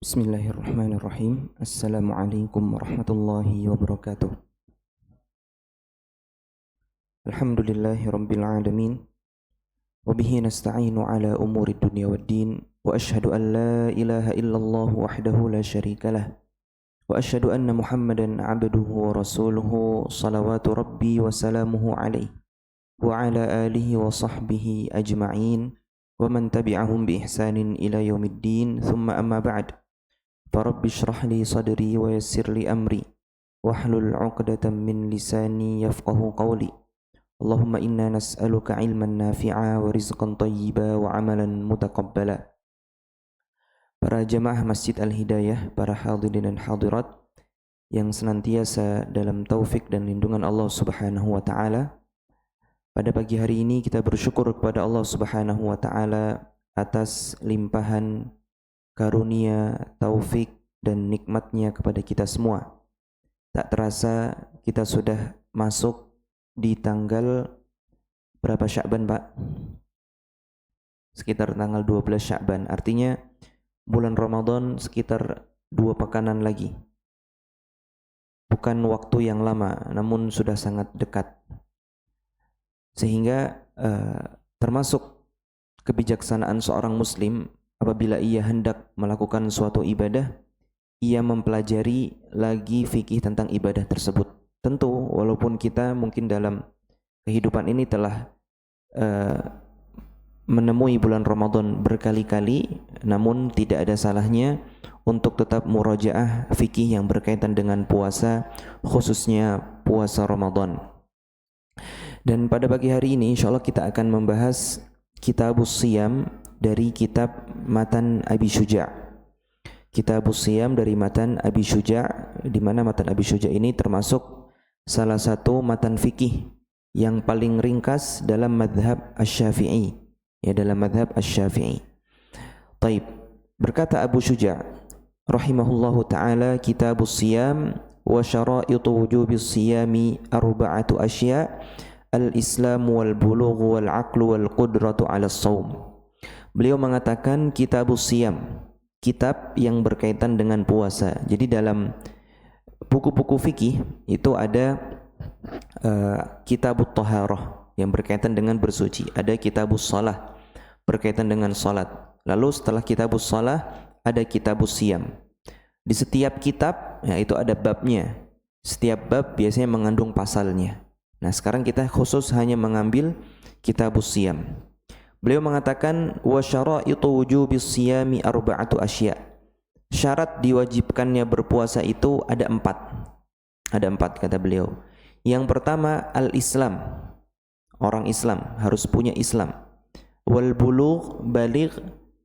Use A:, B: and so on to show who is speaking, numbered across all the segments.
A: Bismillahirrahmanirrahim. Assalamualaikum warahmatullahi wabarakatuh. Alhamdulillahi rabbil alamin. Wabihi nasta'inu ala umuri dunya waddin. Wa ashhadu an la ilaha illallah wahdahu la syarikalah. Wa ashhadu anna Muhammadan abduhu wa rasuluhu salawatu rabbi wa salamuhu alaih. Wa ala alihi wa sahbihi ajma'in. Wa man tabi'ahum bi ihsanin ila yaumiddin. Thumma amma ba'd. فرب اشرح لي صدري ويسر لي أمري واحلل عقدة من لساني يفقه قولي اللهم إنا نسألك علما نافعا ورزقا طيبا وعملا متقبلا. Para jamaah Masjid Al-Hidayah, para hadirin dan hadirat yang senantiasa dalam taufik dan lindungan Allah Subhanahu wa taala. Pada pagi hari ini kita bersyukur kepada Allah Subhanahu wa taala atas limpahan karunia, taufik dan nikmatnya kepada kita semua. Tak terasa kita sudah masuk di tanggal berapa Sya'ban, Pak? Sekitar tanggal 12 Sya'ban. Artinya bulan Ramadan sekitar 2 pekanan lagi. Bukan waktu yang lama, namun sudah sangat dekat. Sehingga termasuk kebijaksanaan seorang muslim apabila ia hendak melakukan suatu ibadah, ia mempelajari lagi fikih tentang ibadah tersebut. Tentu walaupun kita mungkin dalam kehidupan ini telah menemui bulan Ramadan berkali-kali, namun tidak ada salahnya untuk tetap murajaah fikih yang berkaitan dengan puasa, khususnya puasa Ramadan. Dan pada pagi hari ini insyaallah kita akan membahas Kitabus Shiyam dari kitab Matan Abi Syuja'. Kitabus Shiyam dari Matan Abi Syuja', di mana Matan Abi Syuja' ini termasuk salah satu matan fikih yang paling ringkas dalam madhab Asy-Syafi'i, ya, dalam madhab Asy-Syafi'i. Taib, berkata Abu Syuja' rahimahullahu taala, Kitabus Shiyam wa syara'itu wujubis shiyami arba'atu asya' al-islam wal bulugh wal 'aqlu wal qudratu 'ala shaum. Beliau mengatakan Kitabus Shiyam, kitab yang berkaitan dengan puasa. Jadi dalam buku-buku fikih itu ada Kitabut Thaharah yang berkaitan dengan bersuci, ada Kitabus Shalah berkaitan dengan salat. Lalu setelah Kitabus Shalah ada Kitabus Shiyam. Di setiap kitab itu ada babnya. Setiap bab biasanya mengandung pasalnya. Nah, sekarang kita khusus hanya mengambil Kitabus Shiyam. Beliau mengatakan wa syara'itu wujubis shiyami arba'atu asya'. Syarat diwajibkannya berpuasa itu ada 4. Ada 4 kata beliau. Yang pertama al-Islam. Orang Islam harus punya Islam. Wal bulugh, baligh.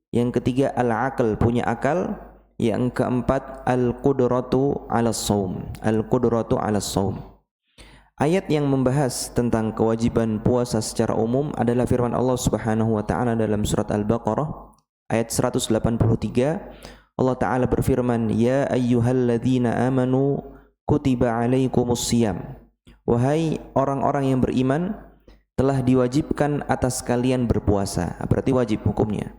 A: Yang ketiga al-aql, punya akal. Yang keempat al-qudratu 'alas shaum. Al-qudratu 'alas shaum. Ayat yang membahas tentang kewajiban puasa secara umum adalah firman Allah Subhanahu wa taala dalam surat Al-Baqarah ayat 183. Allah taala berfirman, "Ya ayyuhalladzina amanu kutiba 'alaikumus shiyam." Wahai orang-orang yang beriman, telah diwajibkan atas kalian berpuasa. Berarti wajib hukumnya.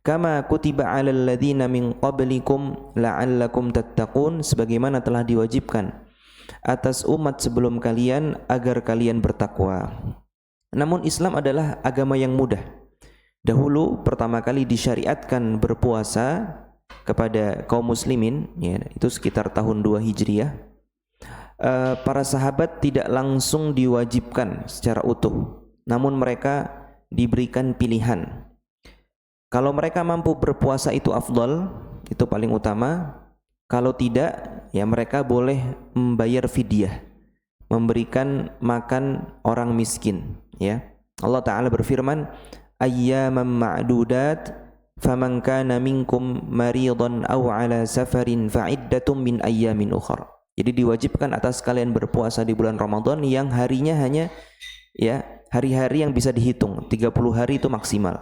A: Kama kutiba 'alal ladzina min qablikum la'allakum tattaqun, sebagaimana telah diwajibkan atas umat sebelum kalian agar kalian bertakwa. Namun Islam adalah agama yang mudah. Dahulu pertama kali disyariatkan berpuasa kepada kaum muslimin, ya, itu sekitar tahun 2 Hijriah. Para sahabat tidak langsung diwajibkan secara utuh, namun mereka diberikan pilihan. Kalau mereka mampu berpuasa itu afdal, itu paling utama. Kalau tidak, ya mereka boleh membayar fidyah, memberikan makan orang miskin, ya. Allah taala berfirman, ayyaman ma'dudat faman kana minkum maridan aw ala safarin fa'iddatum min ayyamin ukhra. Jadi diwajibkan atas kalian berpuasa di bulan Ramadan yang harinya hanya, ya, hari-hari yang bisa dihitung, 30 hari itu maksimal.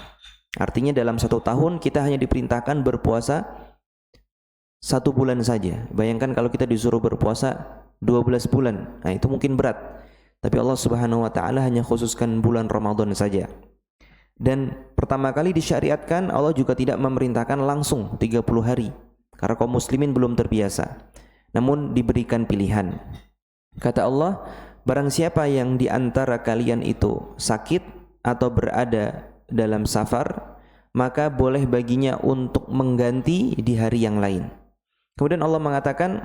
A: Artinya dalam 1 tahun kita hanya diperintahkan berpuasa 1 bulan saja. Bayangkan kalau kita disuruh berpuasa 12 bulan. Nah, itu mungkin berat. Tapi Allah Subhanahu wa taala hanya khususkan bulan Ramadan saja. Dan pertama kali disyariatkan, Allah juga tidak memerintahkan langsung 30 hari. karena kaum muslimin belum terbiasa. Namun diberikan pilihan. Kata Allah, barang siapa yang di antara kalian itu sakit atau berada dalam safar, maka boleh baginya untuk mengganti di hari yang lain. Kemudian Allah mengatakan,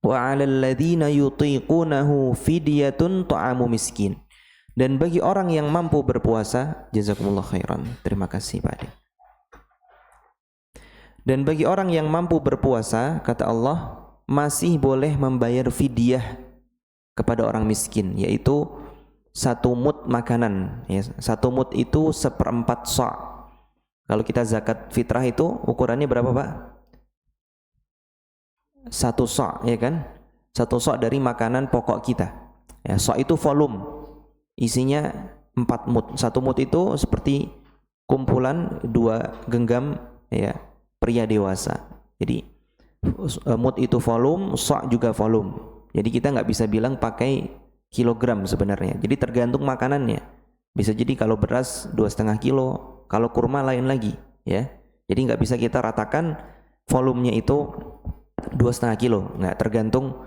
A: wa 'alal ladzina yutiqunahu fidyatun ta'amu miskin. Dan bagi orang yang mampu berpuasa, jazakumullah khairan. Terima kasih Pak Ade. Dan bagi orang yang mampu berpuasa, kata Allah, masih boleh membayar fidyah kepada orang miskin, yaitu 1 mud makanan. Ya, 1 mud itu 1/4 sa'. Kalau kita zakat fitrah itu ukurannya berapa Pak? 1 sa', ya kan? 1 sa' dari makanan pokok kita. Ya, sa' itu volume, isinya 4 mud. 1 mud itu seperti kumpulan 2 genggam ya pria dewasa. Jadi mud itu volume, sa' juga volume. Jadi kita nggak bisa bilang pakai kilogram sebenarnya. Jadi tergantung makanannya. Bisa jadi kalau beras 2,5 kilo, kalau kurma lain lagi, ya. Jadi nggak bisa kita ratakan volumenya itu 2,5 kilo, nggak, tergantung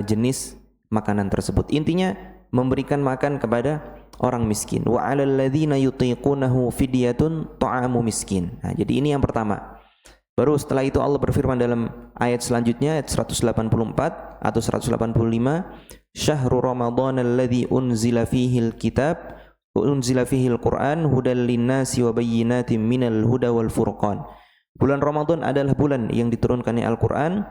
A: jenis makanan tersebut. Intinya memberikan makan kepada orang miskin. Wa 'alal ladzina yutiqunahu fidyatun ta'amu miskin. Nah, jadi ini yang pertama. Baru setelah itu Allah berfirman dalam ayat selanjutnya, ayat 184 atau 185, Syahrul Ramadan alladzi unzila fihil kitab unzila fihil Qur'an hudal linnasi wa bayyinatin minal huda wal furqan. Bulan Ramadan adalah bulan yang diturunkannya Al-Qur'an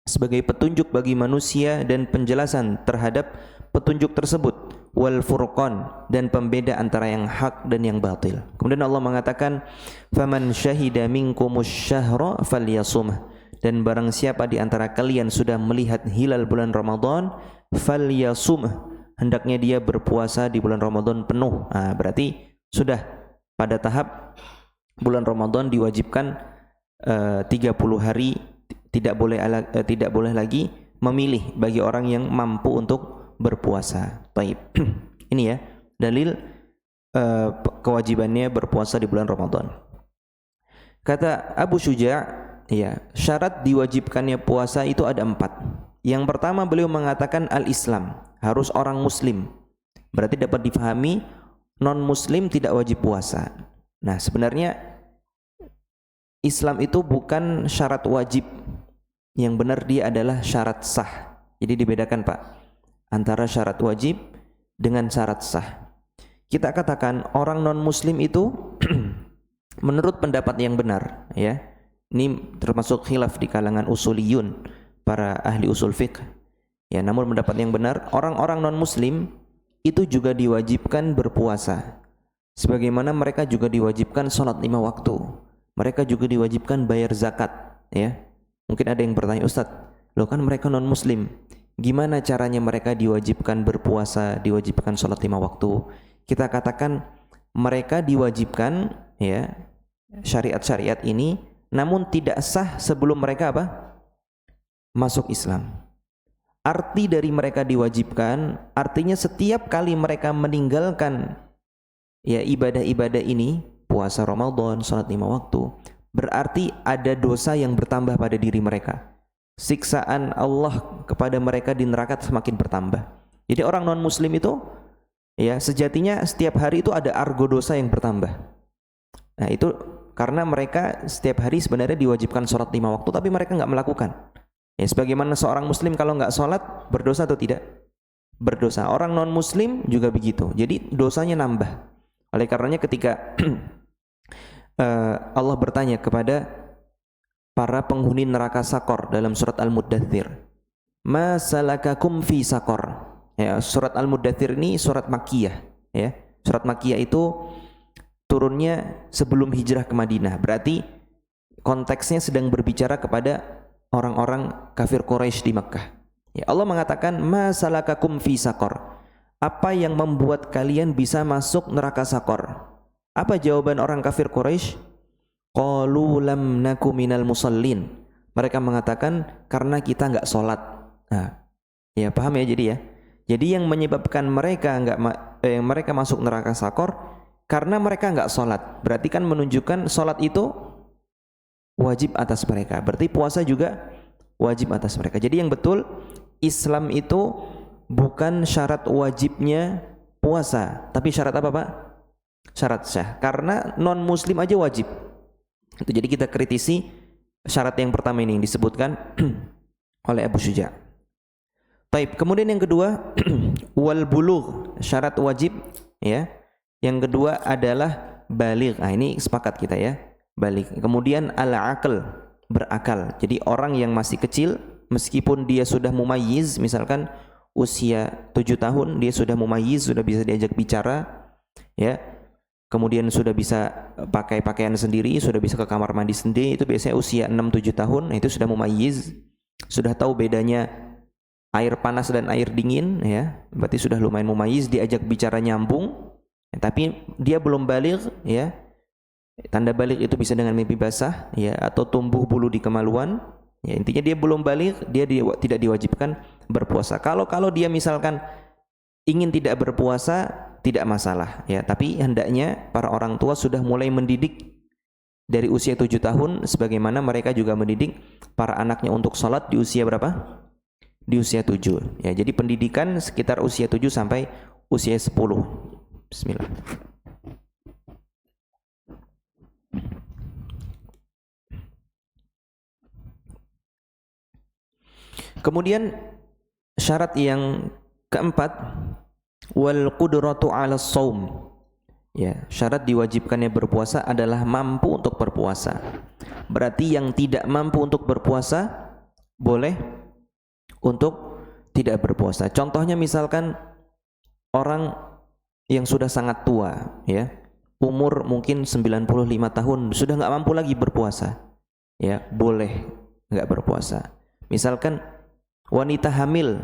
A: sebagai petunjuk bagi manusia dan penjelasan terhadap petunjuk tersebut, wal furqan, dan pembeda antara yang hak dan yang batil. Kemudian Allah mengatakan, faman syahida minkumus syahra falyasumh, dan barang siapa di antara kalian sudah melihat hilal bulan Ramadan, falyasumh, hendaknya dia berpuasa di bulan Ramadan penuh. Nah, berarti sudah pada tahap bulan Ramadan diwajibkan 30 hari, tidak boleh lagi memilih bagi orang yang mampu untuk berpuasa. Baik. Ini ya dalil kewajibannya berpuasa di bulan Ramadan. Kata Abu Syuja', ya, syarat diwajibkannya puasa itu ada 4. Yang pertama beliau mengatakan al-Islam, harus orang muslim. Berarti dapat difahami non muslim tidak wajib puasa. Nah, sebenarnya Islam itu bukan syarat wajib. Yang benar dia adalah syarat sah. Jadi dibedakan Pak antara syarat wajib dengan syarat sah. Kita katakan orang non muslim itu menurut pendapat yang benar, ya. Ini termasuk khilaf di kalangan usuliyun, para ahli usul fiqh. Ya, namun pendapat yang benar, orang-orang non muslim itu juga diwajibkan berpuasa. Sebagaimana mereka juga diwajibkan sholat 5 waktu. Mereka juga diwajibkan bayar zakat, ya. Mungkin ada yang bertanya, Ustaz, loh kan mereka non muslim, gimana caranya mereka diwajibkan berpuasa, diwajibkan sholat 5 waktu? Kita katakan mereka diwajibkan, ya, syariat-syariat ini, namun tidak sah sebelum mereka apa? Masuk Islam. Arti dari mereka diwajibkan, artinya setiap kali mereka meninggalkan ya ibadah-ibadah ini, puasa Ramadan, sholat 5 waktu, berarti ada dosa yang bertambah pada diri mereka. Siksaan Allah kepada mereka di neraka semakin bertambah. Jadi orang non muslim itu ya sejatinya setiap hari itu ada argo dosa yang bertambah. Nah, itu karena mereka setiap hari sebenarnya diwajibkan sholat 5 waktu, tapi mereka nggak melakukan. Ya, sebagaimana seorang muslim kalau nggak sholat berdosa atau tidak? Berdosa. Orang non muslim juga begitu. Jadi dosanya nambah. Oleh karenanya ketika Allah bertanya kepada para penghuni neraka Sakor dalam surat Al-Muddathir, ma salakakum fi Sakor. Ya, surat Al-Muddathir ini surat Makkiyah, ya. Surat Makkiyah itu turunnya sebelum hijrah ke Madinah. Berarti konteksnya sedang berbicara kepada orang-orang kafir Quraisy di Makkah. Ya, Allah mengatakan ma salakakum fi Sakor. Apa yang membuat kalian bisa masuk neraka Sakor? Apa jawaban orang kafir Quraisy? Qalu lam naku minal musallin. Mereka mengatakan karena kita enggak sholat. Nah, ya paham ya jadi ya. Jadi yang menyebabkan mereka mereka masuk neraka Sakor karena mereka enggak sholat. Berarti kan menunjukkan sholat itu wajib atas mereka. Berarti puasa juga wajib atas mereka. Jadi yang betul, Islam itu bukan syarat wajibnya puasa, tapi syarat apa, Pak? Syarat sah. Karena non muslim aja wajib. Itu jadi kita kritisi syarat yang pertama ini yang disebutkan oleh Abu Syuja'. Baik, kemudian yang kedua wal bulugh, syarat wajib ya. Yang kedua adalah baligh. Nah, ini sepakat kita ya, baligh. Kemudian al-aql, berakal. Jadi orang yang masih kecil meskipun dia sudah mumayyiz, misalkan usia 7 tahun dia sudah mumayyiz, sudah bisa diajak bicara ya. Kemudian sudah bisa pakai pakaian sendiri, sudah bisa ke kamar mandi sendiri, itu biasanya usia 6-7 tahun, itu sudah mumayyiz, sudah tahu bedanya air panas dan air dingin ya. Berarti sudah lumayan mumayyiz, diajak bicara nyambung. Ya, tapi dia belum baligh ya. Tanda baligh itu bisa dengan mimpi basah ya, atau tumbuh bulu di kemaluan. Ya, intinya dia belum baligh, dia tidak diwajibkan berpuasa. Kalau dia misalkan ingin tidak berpuasa, tidak masalah ya, tapi hendaknya para orang tua sudah mulai mendidik dari usia 7 tahun, sebagaimana mereka juga mendidik para anaknya untuk sholat di usia berapa? Di usia 7 ya. Jadi pendidikan sekitar usia 7 sampai usia 10. Bismillah. Kemudian syarat yang keempat, wal qudratu 'ala shaum. Ya, syarat diwajibkannya berpuasa adalah mampu untuk berpuasa. Berarti yang tidak mampu untuk berpuasa boleh untuk tidak berpuasa. Contohnya misalkan orang yang sudah sangat tua ya, umur mungkin 95 tahun, sudah nggak mampu lagi berpuasa ya, boleh nggak berpuasa. Misalkan wanita hamil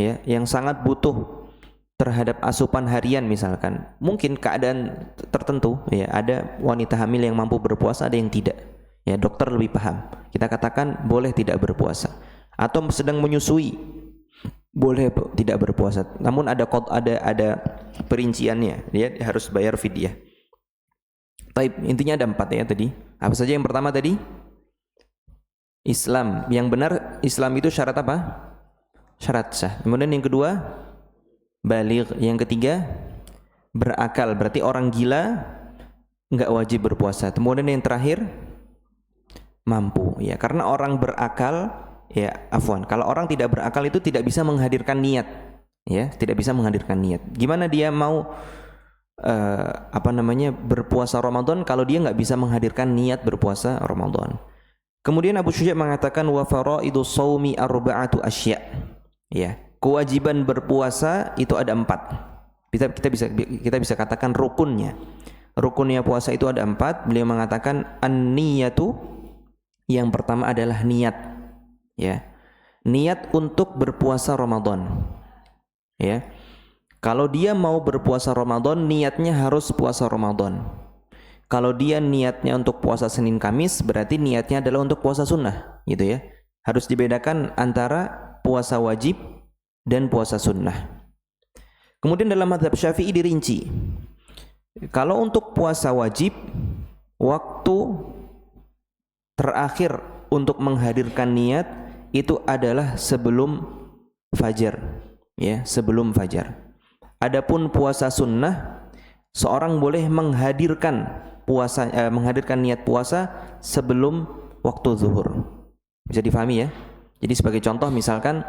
A: ya, yang sangat butuh terhadap asupan harian, misalkan mungkin keadaan tertentu ya, ada wanita hamil yang mampu berpuasa, ada yang tidak ya, dokter lebih paham, kita katakan boleh tidak berpuasa. Atau sedang menyusui, boleh tidak berpuasa. Namun ada perinciannya, dia harus bayar fidyah. Baik, intinya ada 4 ya tadi. Apa saja? Yang pertama tadi Islam. Yang benar Islam itu syarat apa? Syarat sah. Kemudian yang kedua baligh. Yang ketiga berakal. Berarti orang gila enggak wajib berpuasa. Kemudian yang terakhir mampu ya, karena orang berakal ya, kalau orang tidak berakal itu tidak bisa menghadirkan niat ya, tidak bisa menghadirkan niat. Gimana dia mau berpuasa Ramadan kalau dia nggak bisa menghadirkan niat berpuasa Ramadan. Kemudian Abu Syuja' mengatakan wa faraidu shaumi arba'atu asya. Ya, kewajiban berpuasa itu ada 4. Kita bisa katakan rukunnya. Rukunnya puasa itu ada 4. Beliau mengatakan an-niyatu, yang pertama adalah niat. Ya, niat untuk berpuasa Ramadan. Ya, kalau dia mau berpuasa Ramadan, niatnya harus puasa Ramadan. Kalau dia niatnya untuk puasa Senin Kamis, berarti niatnya adalah untuk puasa sunnah, gitu ya. Harus dibedakan antara puasa wajib dan puasa sunnah. Kemudian dalam mazhab Syafi'i dirinci. Kalau untuk puasa wajib, waktu terakhir untuk menghadirkan niat itu adalah sebelum fajar ya, sebelum fajar. Adapun puasa sunnah, seorang boleh menghadirkan niat puasa sebelum waktu zuhur. Bisa difahami ya? Jadi sebagai contoh misalkan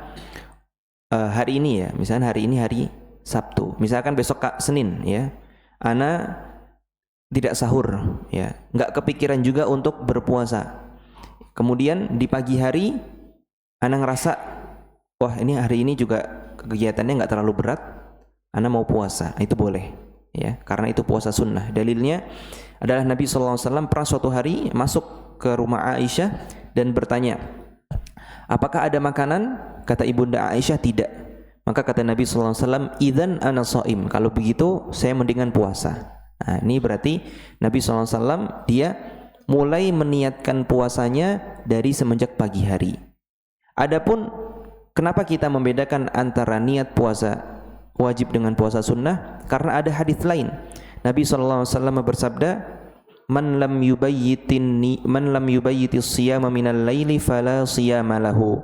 A: hari ini ya, misalkan hari ini hari Sabtu, misalkan besok Senin ya, ana tidak sahur ya, nggak kepikiran juga untuk berpuasa. Kemudian di pagi hari ana ngerasa, wah ini hari ini juga kegiatannya nggak terlalu berat, ana mau puasa, itu boleh ya, karena itu puasa sunnah. Dalilnya adalah Nabi SAW pernah suatu hari masuk ke rumah Aisyah dan bertanya, apakah ada makanan? Kata ibunda Aisyah, tidak. Maka kata Nabi SAW, idzan ana shaim, kalau begitu saya mendingan puasa. Nah, ini berarti Nabi SAW dia mulai meniatkan puasanya dari semenjak pagi hari. Adapun kenapa kita membedakan antara niat puasa wajib dengan puasa sunnah? Karena ada hadis lain. Nabi SAW bersabda, man lam yubayyitis siyama minal laili fala siyama lahu.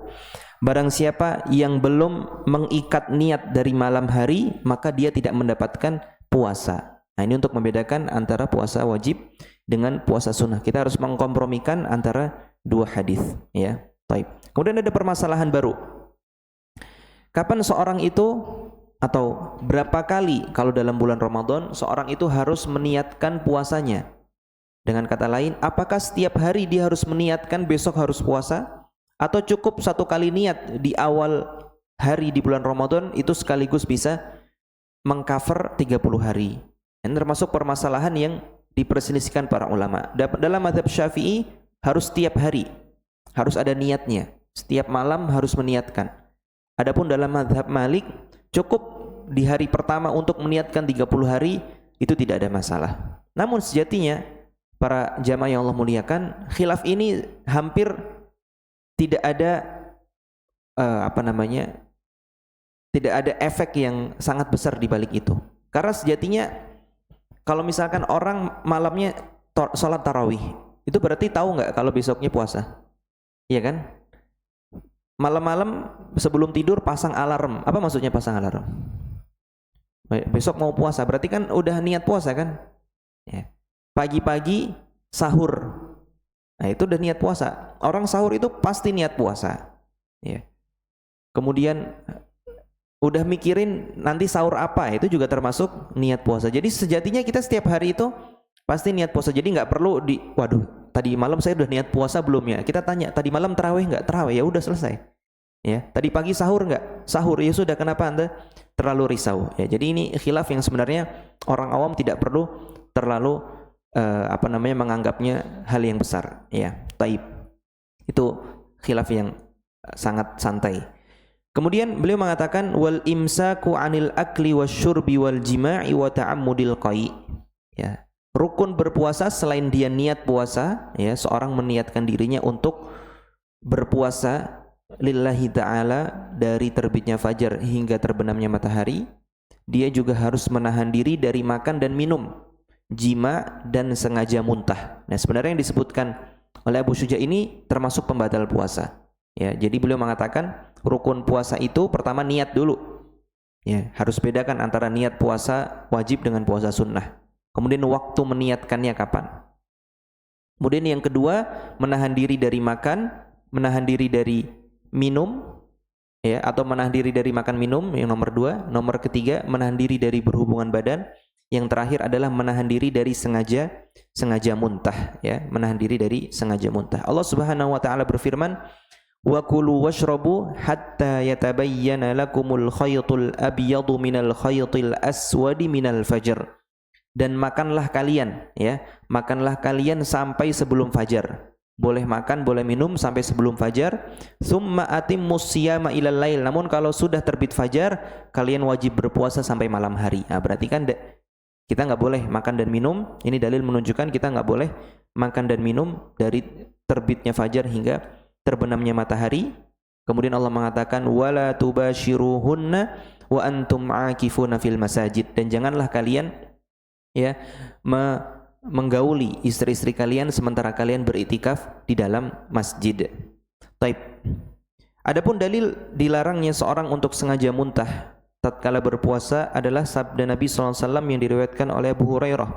A: Barang siapa yang belum mengikat niat dari malam hari, maka dia tidak mendapatkan puasa. Nah, ini untuk membedakan antara puasa wajib dengan puasa sunnah. Kita harus mengkompromikan antara dua hadis, ya. Baik. Kemudian ada permasalahan baru. Kapan seorang itu atau berapa kali kalau dalam bulan Ramadan seorang itu harus meniatkan puasanya? Dengan kata lain, apakah setiap hari dia harus meniatkan besok harus puasa? Atau cukup satu kali niat di awal hari di bulan Ramadan itu sekaligus bisa mengcover 30 hari? Ini termasuk permasalahan yang diperselisihkan para ulama. Dalam mazhab Syafi'i harus setiap hari, harus ada niatnya. Setiap malam harus meniatkan. Adapun dalam mazhab Malik cukup di hari pertama untuk meniatkan 30 hari, itu tidak ada masalah. Namun sejatinya para jamaah yang Allah muliakan, khilaf ini hampir tidak ada tidak ada efek yang sangat besar di balik itu. Karena sejatinya kalau misalkan orang malamnya sholat tarawih, itu berarti tahu nggak kalau besoknya puasa? Iya kan? Malam-malam sebelum tidur pasang alarm. Apa maksudnya pasang alarm? Besok mau puasa, berarti kan udah niat puasa kan? Ya. Pagi-pagi sahur. Nah, itu udah niat puasa. Orang sahur itu pasti niat puasa. Ya. Kemudian udah mikirin nanti sahur apa, itu juga termasuk niat puasa. Jadi sejatinya kita setiap hari itu pasti niat puasa. Jadi nggak perlu waduh, tadi malam saya udah niat puasa belum ya? Kita tanya, tadi malam tarawih nggak? Tarawih, ya udah selesai. Ya, tadi pagi sahur nggak? Sahur, ya sudah. Kenapa Anda terlalu risau? Ya, jadi ini khilaf yang sebenarnya orang awam tidak perlu terlalu menganggapnya hal yang besar, ya. Taib. Itu khilaf yang sangat santai. Kemudian beliau mengatakan wal imsaku 'anil akli wasyurbi wal jima'i wa ta'ammudil qai. Ya. Rukun berpuasa selain dia niat puasa, ya, seorang meniatkan dirinya untuk berpuasa lillahi ta'ala dari terbitnya fajar hingga terbenamnya matahari. Dia juga harus menahan diri dari makan dan minum, jima dan sengaja muntah. Nah, sebenarnya yang disebutkan oleh Abu Syuja ini termasuk pembatal puasa. Ya, jadi beliau mengatakan rukun puasa itu pertama niat dulu. Ya, harus bedakan antara niat puasa wajib dengan puasa sunnah. Kemudian waktu meniatkannya kapan. Kemudian yang kedua, menahan diri dari makan, menahan diri dari minum, ya, atau menahan diri dari makan minum, yang nomor dua. Nomor ketiga, menahan diri dari berhubungan badan. Yang terakhir adalah menahan diri dari sengaja muntah, ya, menahan diri dari sengaja muntah. Allah Subhanahu wa taala berfirman, "Wa kulu washrabu hatta yatabayyana lakumul khaytul abyadu minal khaytil aswadi minal fajr." Dan makanlah kalian, ya, makanlah kalian sampai sebelum fajar. Boleh makan, boleh minum sampai sebelum fajar. Tsumma atimmus siyama ilal lail. Namun kalau sudah terbit fajar, kalian wajib berpuasa sampai malam hari. Nah, berarti kan kita nggak boleh makan dan minum. Ini dalil menunjukkan kita nggak boleh makan dan minum dari terbitnya fajar hingga terbenamnya matahari. Kemudian Allah mengatakan wala tubashiruhunna wa antum aakifuna fil masajid. Dan janganlah kalian, ya, menggauli istri-istri kalian sementara kalian beritikaf di dalam masjid. Taib. Adapun dalil dilarangnya seorang untuk sengaja muntah tatkala berpuasa adalah sabda Nabi SAW yang diriwayatkan oleh Abu Hurairah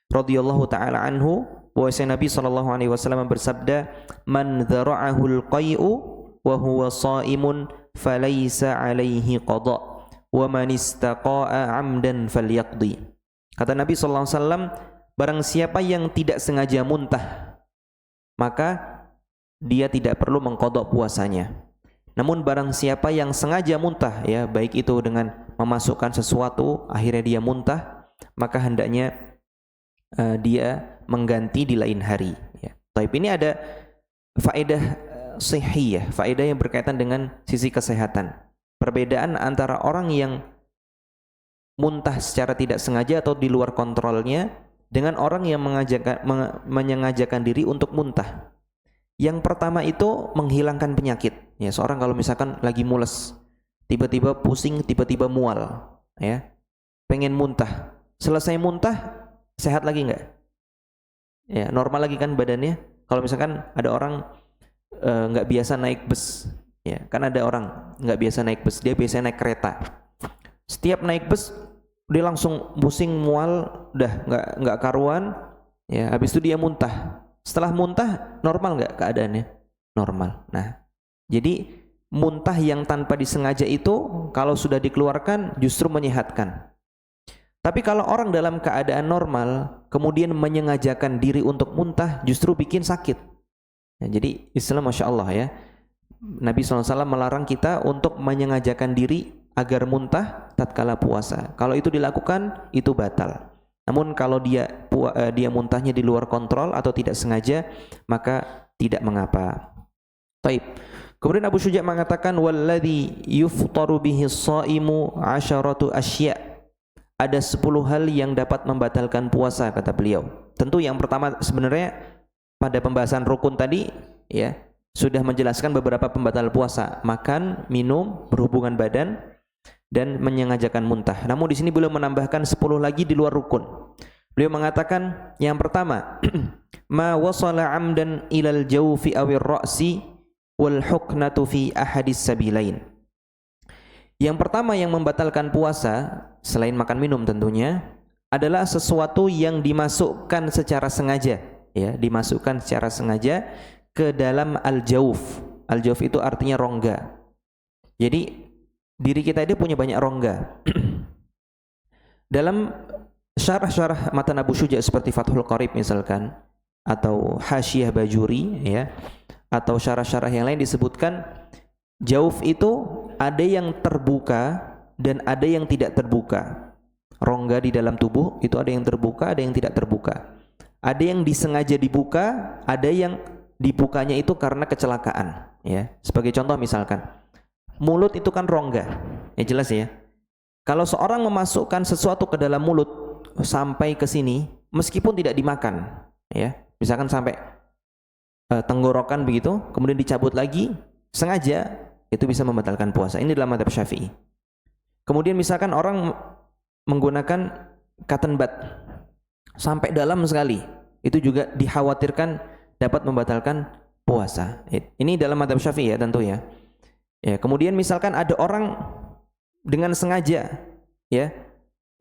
A: radhiyallahu taala anhu, bahwasanya Nabi SAW bersabda, "Man dzara'ahul qai'u wa huwa sha'imun falaysa 'alaihi qada' wa man istaqa'a 'amdan falyaqdi." Kata Nabi SAW, barang siapa yang tidak sengaja muntah, maka dia tidak perlu mengqadha puasanya. Namun barang siapa yang sengaja muntah, ya, baik itu dengan memasukkan sesuatu akhirnya dia muntah, maka hendaknya dia mengganti di lain hari, ya. Taib, ini ada faedah sihhiyah, faedah yang berkaitan dengan sisi kesehatan. Perbedaan antara orang yang muntah secara tidak sengaja atau di luar kontrolnya dengan orang yang menyengajakan diri untuk muntah. Yang pertama itu menghilangkan penyakit. Ya, seorang kalau misalkan lagi mules, tiba-tiba pusing, tiba-tiba mual, ya, pengen muntah. Selesai muntah, sehat lagi enggak? Ya, normal lagi kan badannya. Kalau misalkan ada orang nggak biasa naik bus, ya kan ada orang nggak biasa naik bus, dia biasa naik kereta. Setiap naik bus dia langsung pusing, mual, dah nggak karuan, ya habis itu dia muntah. Setelah muntah normal nggak keadaannya? Normal. Nah, jadi muntah yang tanpa disengaja itu kalau sudah dikeluarkan justru menyehatkan. Tapi kalau orang dalam keadaan normal kemudian menyengajakan diri untuk muntah justru bikin sakit. Ya, jadi Islam Masya Allah ya, Nabi SAW melarang kita untuk menyengajakan diri agar muntah tatkala puasa. Kalau itu dilakukan itu batal. Namun kalau dia muntahnya di luar kontrol atau tidak sengaja maka tidak mengapa. Taib. Kemudian Abu Syuja mengatakan walladzi yuftaru bihi shaimu 'asharatu asya'. Ada 10 hal yang dapat membatalkan puasa kata beliau. Tentu yang pertama sebenarnya pada pembahasan rukun tadi ya sudah menjelaskan beberapa pembatal puasa, makan, minum, berhubungan badan dan menyengajakan muntah. Namun di sini beliau menambahkan 10 lagi di luar rukun. Beliau mengatakan yang pertama ma wasala 'amdan ilal jawfi awir ra'si wal huknatu fi ahadis sabilain. Yang pertama yang membatalkan puasa selain makan minum tentunya adalah sesuatu yang dimasukkan secara sengaja, ya, dimasukkan secara sengaja ke dalam al-jauf. Al-jauf itu artinya rongga. Jadi diri kita ini punya banyak rongga. Dalam syarah-syarah matan Abu Syuja seperti Fathul Qarib misalkan atau Hasyiyah Bajuri ya, atau syarah-syarah yang lain disebutkan jauf itu ada yang terbuka dan ada yang tidak terbuka. Rongga di dalam tubuh itu ada yang terbuka, ada yang tidak terbuka. Ada yang disengaja dibuka, ada yang dibukanya itu karena kecelakaan. Ya, sebagai contoh misalkan, mulut itu kan rongga, ya jelas ya. Kalau seorang memasukkan sesuatu ke dalam mulut sampai ke sini, meskipun tidak dimakan, ya, misalkan sampai tenggorokan begitu, kemudian dicabut lagi, sengaja, itu bisa membatalkan puasa. Ini dalam mazhab Syafi'i. Kemudian misalkan orang menggunakan cotton bud sampai dalam sekali, itu juga dikhawatirkan dapat membatalkan puasa. Ini dalam mazhab Syafi'i ya tentu ya. Ya, kemudian misalkan ada orang dengan sengaja ya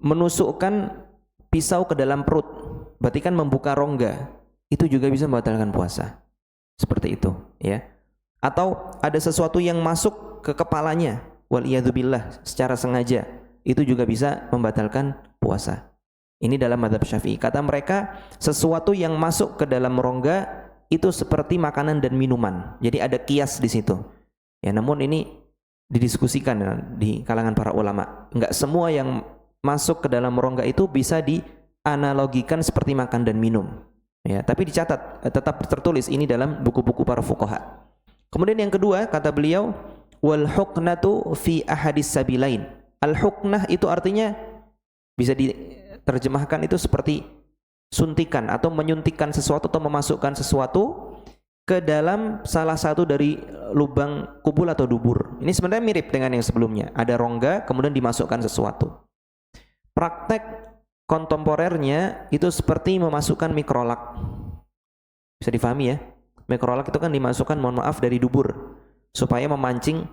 A: menusukkan pisau ke dalam perut, berarti kan membuka rongga, itu juga bisa membatalkan puasa. Seperti itu ya. Atau ada sesuatu yang masuk ke kepalanya, waliyadzubillah, secara sengaja, itu juga bisa membatalkan puasa. Ini dalam mazhab Syafi'i. Kata mereka, sesuatu yang masuk ke dalam rongga itu seperti makanan dan minuman. Jadi ada kias di situ. Ya, namun ini didiskusikan di kalangan para ulama. Enggak semua yang masuk ke dalam rongga itu bisa dianalogikan seperti makan dan minum. Ya, tapi dicatat, tetap tertulis ini dalam buku-buku para fuqaha. Kemudian yang kedua kata beliau wal huknatu fi ahadis sabilain. Al huknah itu artinya bisa diterjemahkan itu seperti suntikan atau menyuntikkan sesuatu atau memasukkan sesuatu ke dalam salah satu dari lubang kubul atau dubur. Ini sebenarnya mirip dengan yang sebelumnya. Ada rongga kemudian dimasukkan sesuatu. Praktek kontemporernya itu seperti memasukkan mikrolak. Bisa difahami ya? Mikrolak itu kan dimasukkan, mohon maaf, dari dubur supaya memancing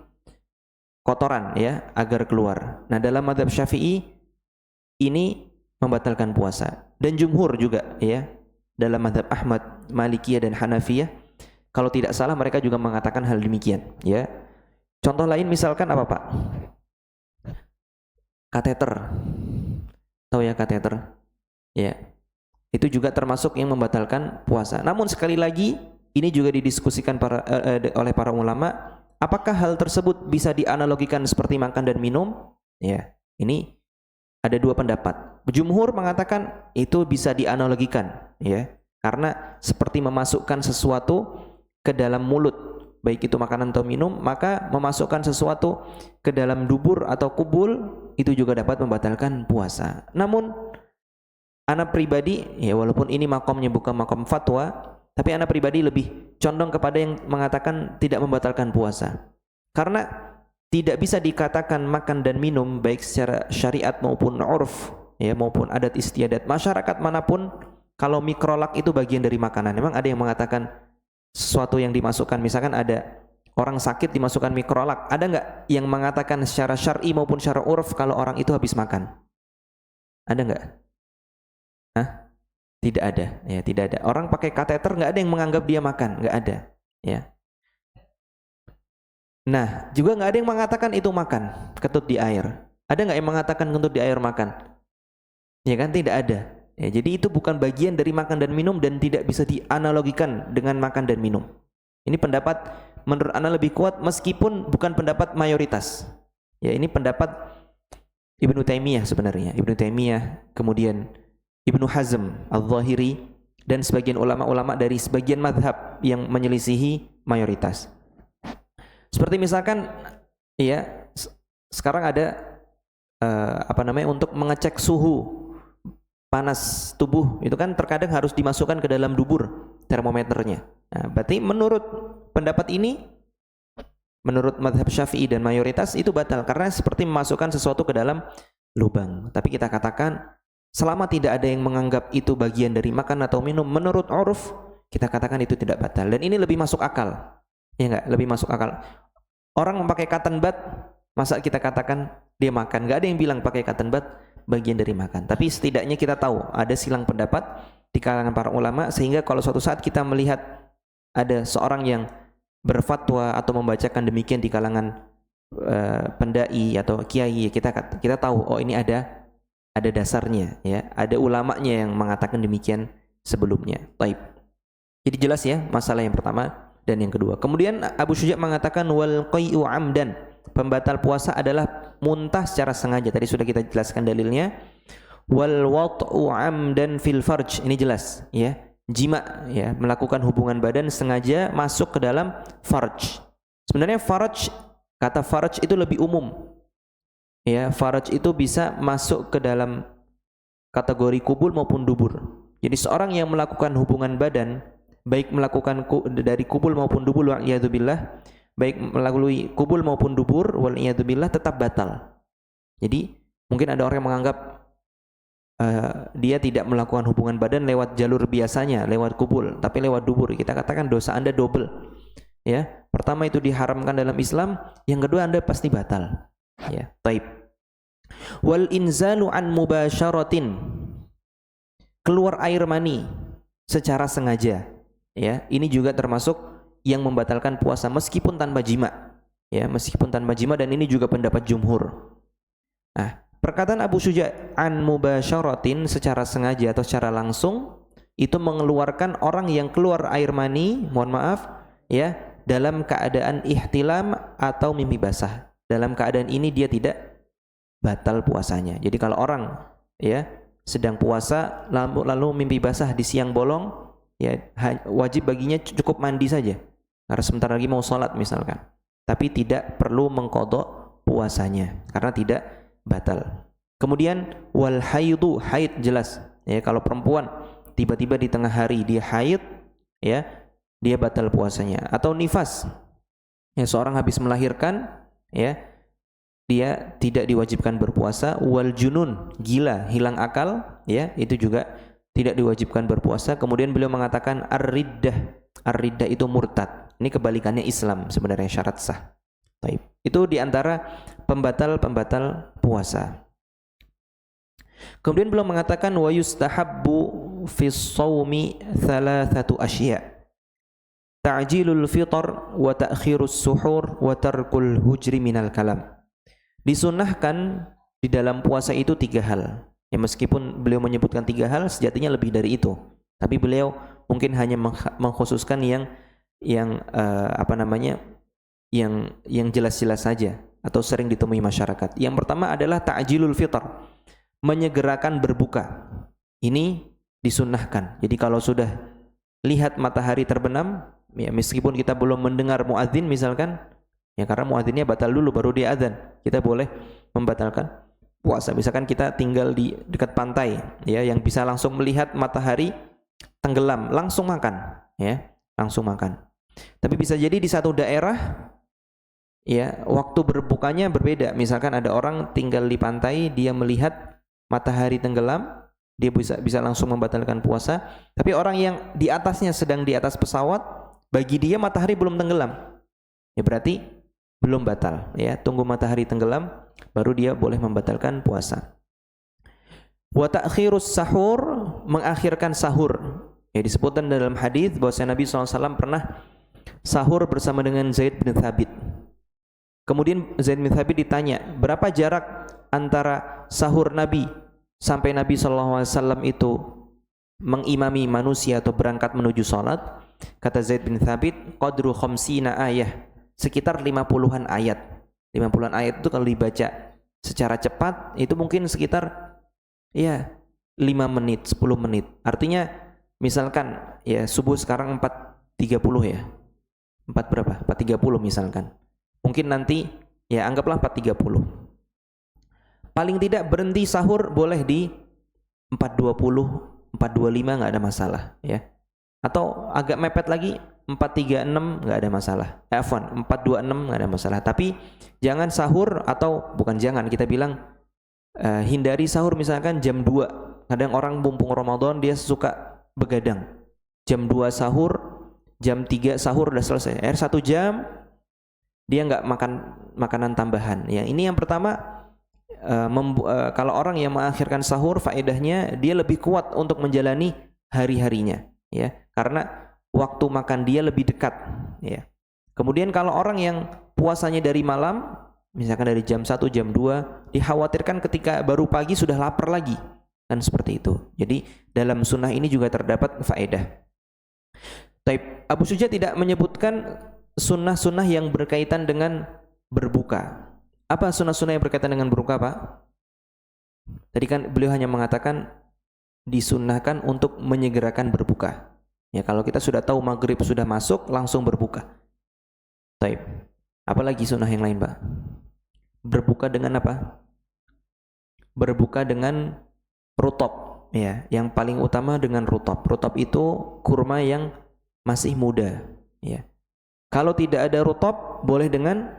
A: kotoran ya agar keluar. Nah, dalam mazhab Syafi'i ini membatalkan puasa dan jumhur juga ya. Dalam mazhab Ahmad, Malikiyah dan Hanafiyah, kalau tidak salah mereka juga mengatakan hal demikian ya. Contoh lain misalkan apa, Pak? Kateter. Tahu ya kateter? Ya. Itu juga termasuk yang membatalkan puasa. Namun sekali lagi ini juga didiskusikan oleh para ulama, apakah hal tersebut bisa dianalogikan seperti makan dan minum? Ya, ini ada dua pendapat. Jumhur mengatakan itu bisa dianalogikan, ya, karena seperti memasukkan sesuatu ke dalam mulut, baik itu makanan atau minum, maka memasukkan sesuatu ke dalam dubur atau kubul itu juga dapat membatalkan puasa. Namun, ana pribadi, ya walaupun ini makomnya bukan makom fatwa, tapi ana pribadi lebih condong kepada yang mengatakan tidak membatalkan puasa. Karena tidak bisa dikatakan makan dan minum baik secara syariat maupun urf ya maupun adat istiadat masyarakat manapun kalau mikrolak itu bagian dari makanan. Memang ada yang mengatakan sesuatu yang dimasukkan, misalkan ada orang sakit dimasukkan mikrolak. Ada nggak yang mengatakan secara syar'i maupun secara urf kalau orang itu habis makan? Ada nggak? Hah? Tidak ada, ya tidak ada. Orang pakai kateter nggak ada yang menganggap dia makan, nggak ada, ya. Nah, juga nggak ada yang mengatakan itu makan, ketut di air. Ada nggak yang mengatakan ketut di air makan? Ya kan, tidak ada. Ya, jadi itu bukan bagian dari makan dan minum dan tidak bisa dianalogikan dengan makan dan minum. Ini pendapat menurut ana lebih kuat meskipun bukan pendapat mayoritas. Ya, ini pendapat Ibnu Taimiyah sebenarnya. Ibnu Taimiyah, kemudian Ibnu Hazm Al-Zahiri dan sebagian ulama-ulama dari sebagian mazhab yang menyelisihi mayoritas. Seperti misalkan ya sekarang ada untuk mengecek suhu panas tubuh itu kan terkadang harus dimasukkan ke dalam dubur termometernya. Nah, berarti menurut pendapat ini, menurut mazhab Syafi'i dan mayoritas itu batal karena seperti memasukkan sesuatu ke dalam lubang. Tapi kita katakan selama tidak ada yang menganggap itu bagian dari makan atau minum, menurut uruf kita katakan itu tidak batal dan ini lebih masuk akal. Ya enggak? Lebih masuk akal. Orang memakai cotton bud, masa kita katakan dia makan? Enggak ada yang bilang pakai cotton bud bagian dari makan. Tapi setidaknya kita tahu ada silang pendapat di kalangan para ulama sehingga kalau suatu saat kita melihat ada seorang yang berfatwa atau membacakan demikian di kalangan pendai atau kiai, kita tahu oh ini ada dasarnya, ya, ada ulamanya yang mengatakan demikian sebelumnya. Baik. Jadi jelas ya masalah yang pertama dan yang kedua. Kemudian Abu Syuja mengatakan wal qai'u amdan, pembatal puasa adalah muntah secara sengaja. Tadi sudah kita jelaskan dalilnya. Wal wat'u amdan fil farj, ini jelas ya. Jima, ya, melakukan hubungan badan sengaja masuk ke dalam farj. Sebenarnya farj, kata farj itu lebih umum. Ya, farj itu bisa masuk ke dalam kategori kubul maupun dubur. Jadi seorang yang melakukan hubungan badan, baik melakukan dari kubul maupun dubur, wa'iyadzubillah, baik melalui kubul maupun dubur, wa'iyadzubillah, tetap batal. Jadi mungkin ada orang yang menganggap dia tidak melakukan hubungan badan lewat jalur biasanya, lewat kubul, tapi lewat dubur. Kita katakan dosa Anda double. Ya, pertama itu diharamkan dalam Islam, yang kedua Anda pasti batal. Ya, taib. Wal inzalu an mubasyaratin, keluar air mani secara sengaja. Ya, ini juga termasuk yang membatalkan puasa meskipun tanpa jima. Ya, meskipun tanpa jima, dan ini juga pendapat jumhur. Nah, perkataan Abu Syuja an mubasyaratin, secara sengaja atau secara langsung, itu mengeluarkan orang yang keluar air mani, mohon maaf, ya, dalam keadaan ihtilam atau mimpi basah. Dalam keadaan ini dia tidak batal puasanya. Jadi kalau orang ya sedang puasa lalu mimpi basah di siang bolong, ya wajib baginya cukup mandi saja karena sebentar lagi mau sholat misalkan, tapi tidak perlu mengqadha puasanya karena tidak batal. Kemudian wal haidu, haid jelas ya, kalau perempuan tiba-tiba di tengah hari dia haid, ya, dia batal puasanya. Atau nifas, ya, seorang habis melahirkan, ya, dia tidak diwajibkan berpuasa. Wal junun, gila, hilang akal, ya, itu juga tidak diwajibkan berpuasa. Kemudian beliau mengatakan ar-riddah, ar-riddah itu murtad. Ini kebalikannya Islam sebenarnya, syarat sah. Baik. Itu diantara pembatal-pembatal puasa. Kemudian beliau mengatakan wa yustahabbu fi shaumi thalathatu asya'. Ta'jilul fitr wa ta'khirus suhur wa tarkul hujri minal kalam. Disunnahkan di dalam puasa itu 3 hal. Ya, meskipun beliau menyebutkan 3 hal, sejatinya lebih dari itu. Tapi beliau mungkin hanya mengkhususkan yang yang jelas-jelas saja atau sering ditemui masyarakat. Yang pertama adalah ta'jilul fitr, menyegerakan berbuka. Ini disunnahkan. Jadi kalau sudah lihat matahari terbenam, ya, meskipun kita belum mendengar muadzin misalkan, ya, karena muadzinnya batal dulu baru dia adzan, kita boleh membatalkan puasa. Misalkan kita tinggal di dekat pantai, ya, yang bisa langsung melihat matahari tenggelam, langsung makan, ya, langsung makan. Tapi bisa jadi di satu daerah, ya, waktu berbukanya berbeda. Misalkan ada orang tinggal di pantai, dia melihat matahari tenggelam, dia bisa langsung membatalkan puasa. Tapi orang yang di atasnya sedang di atas pesawat, bagi dia matahari belum tenggelam, ya berarti belum batal, ya. Tunggu matahari tenggelam baru dia boleh membatalkan puasa. Wa ta'khirus sahur, mengakhirkan sahur. Ya, disebutkan dalam hadis bahwa Nabi SAW pernah sahur bersama dengan Zaid bin Thabit. Kemudian Zaid bin Thabit ditanya, berapa jarak antara sahur Nabi sampai Nabi SAW itu mengimami manusia atau berangkat menuju salat? Kata Zaid bin Thabit, qadru khamsina ayah, sekitar 50-an ayat. 50-an ayat itu kalau dibaca secara cepat itu mungkin sekitar ya 5 menit, 10 menit. Artinya misalkan ya subuh sekarang 4.30 ya. 4 berapa? 4.30 misalkan. Mungkin nanti ya anggaplah 4.30. Paling tidak berhenti sahur boleh di 4.20, 4.25 enggak ada masalah ya. Atau agak mepet lagi 4.36 enggak ada masalah. Afwan, 4.26 enggak ada masalah. Tapi jangan sahur atau bukan jangan, kita bilang hindari sahur misalkan jam 2. Kadang orang mumpung Ramadan dia suka begadang. Jam 2 sahur, jam 3 sahur udah selesai. 1 jam dia enggak makan makanan tambahan. Ya, ini yang pertama, kalau orang yang mengakhirkan sahur, faedahnya dia lebih kuat untuk menjalani hari-harinya, ya, karena waktu makan dia lebih dekat, ya. Kemudian kalau orang yang puasanya dari malam, misalkan dari jam 1, jam 2, dikhawatirkan ketika baru pagi sudah lapar lagi, kan seperti itu. Jadi dalam sunnah ini juga terdapat faedah. Abu Suja tidak menyebutkan sunnah-sunnah yang berkaitan dengan berbuka. Apa sunnah-sunnah yang berkaitan dengan berbuka, Pak? Tadi kan beliau hanya mengatakan disunnahkan untuk menyegerakan berbuka. Ya, kalau kita sudah tahu maghrib sudah masuk, langsung berbuka. Taib. Apalagi sunnah yang lain, Pak? Berbuka dengan apa? Berbuka dengan rutop, ya. Yang paling utama dengan rutop. Rutop itu kurma yang masih muda, ya. Kalau tidak ada rutop, boleh dengan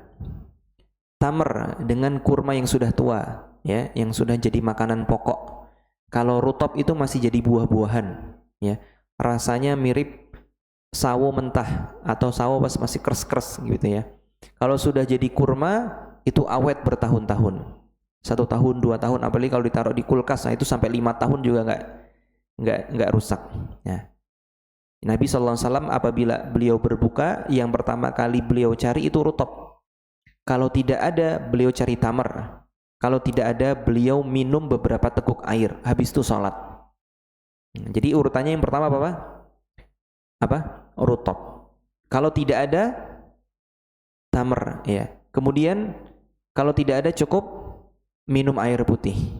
A: tamar, dengan kurma yang sudah tua, ya, yang sudah jadi makanan pokok. Kalau rutop itu masih jadi buah-buahan, ya. Rasanya mirip sawo mentah atau sawo pas masih keras-keras gitu ya. Kalau sudah jadi kurma itu awet bertahun-tahun, 1 tahun, 2 tahun, apalagi kalau ditaruh di kulkas, nah itu sampai 5 tahun juga nggak rusak. Ya. Nabi SAW apabila beliau berbuka, yang pertama kali beliau cari itu rutop. Kalau tidak ada, beliau cari tamar. Kalau tidak ada, beliau minum beberapa teguk air. Habis itu sholat. Jadi urutannya yang pertama apa? Apa? Rutop. Kalau tidak ada, tamar, ya. Kemudian kalau tidak ada, cukup minum air putih.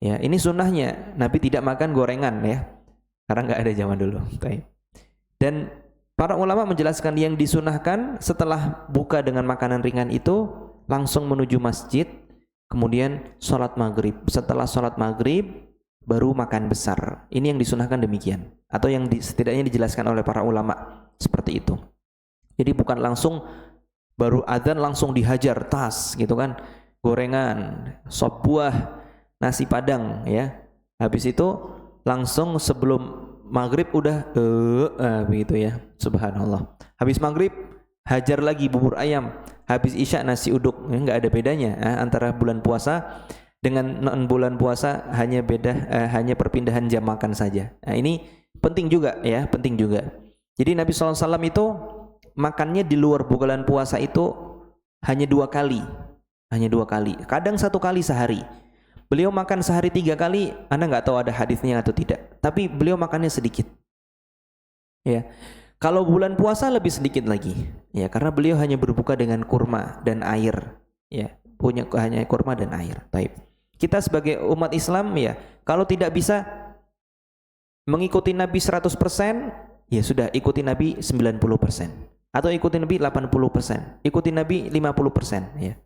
A: Ya, ini sunnahnya. Nabi tidak makan gorengan, ya, karena nggak ada zaman dulu. Dan para ulama menjelaskan yang disunahkan setelah buka dengan makanan ringan itu langsung menuju masjid, kemudian sholat maghrib. Setelah sholat maghrib baru makan besar. Ini yang disunahkan demikian, atau yang setidaknya dijelaskan oleh para ulama seperti itu. Jadi bukan langsung baru adzan langsung dihajar tas gitu kan, gorengan, sop buah, nasi padang, ya. Habis itu langsung sebelum maghrib udah begitu ya, subhanallah. Habis maghrib hajar lagi bubur ayam, habis isya nasi uduk. Nggak ada bedanya antara bulan puasa dengan non bulan puasa, hanya hanya perpindahan jam makan saja. Nah, ini penting juga ya, penting juga. Jadi Nabi SAW itu makannya di luar bulan puasa itu hanya 2 kali, kadang 1 kali sehari. Beliau makan sehari 3 kali, Anda nggak tahu ada hadisnya atau tidak. Tapi beliau makannya sedikit. Ya, kalau bulan puasa lebih sedikit lagi. Ya, karena beliau hanya berbuka dengan kurma dan air. Ya, punya hanya kurma dan air. Taib. Kita sebagai umat Islam, ya, kalau tidak bisa mengikuti Nabi 100%, ya sudah, ikuti Nabi 90%. Atau ikuti Nabi 80%. Ikuti Nabi 50%. Ya.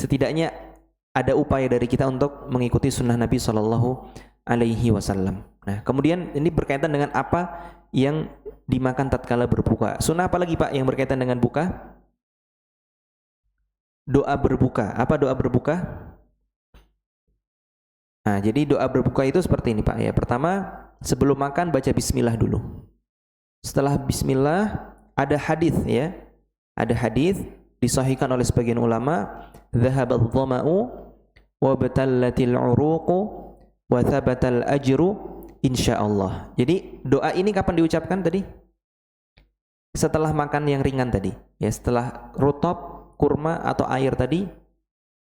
A: Setidaknya ada upaya dari kita untuk mengikuti sunnah Nabi Sallallahu Alaihi Wasallam. Nah, kemudian ini berkaitan dengan apa yang dimakan tatkala berbuka. Sunnah apa lagi, Pak, yang berkaitan dengan buka? Doa berbuka. Apa doa berbuka? Nah, jadi doa berbuka itu seperti ini Pak ya. Pertama, sebelum makan baca bismillah dulu. Setelah bismillah ada hadis ya. Ada hadis disahihkan oleh sebagian ulama, "Dhahabadh dhama'u wa batallatil 'uruqu wa thabatal ajru insyaallah." Jadi doa ini kapan diucapkan tadi? Setelah makan yang ringan tadi. Ya, setelah rutop, kurma atau air tadi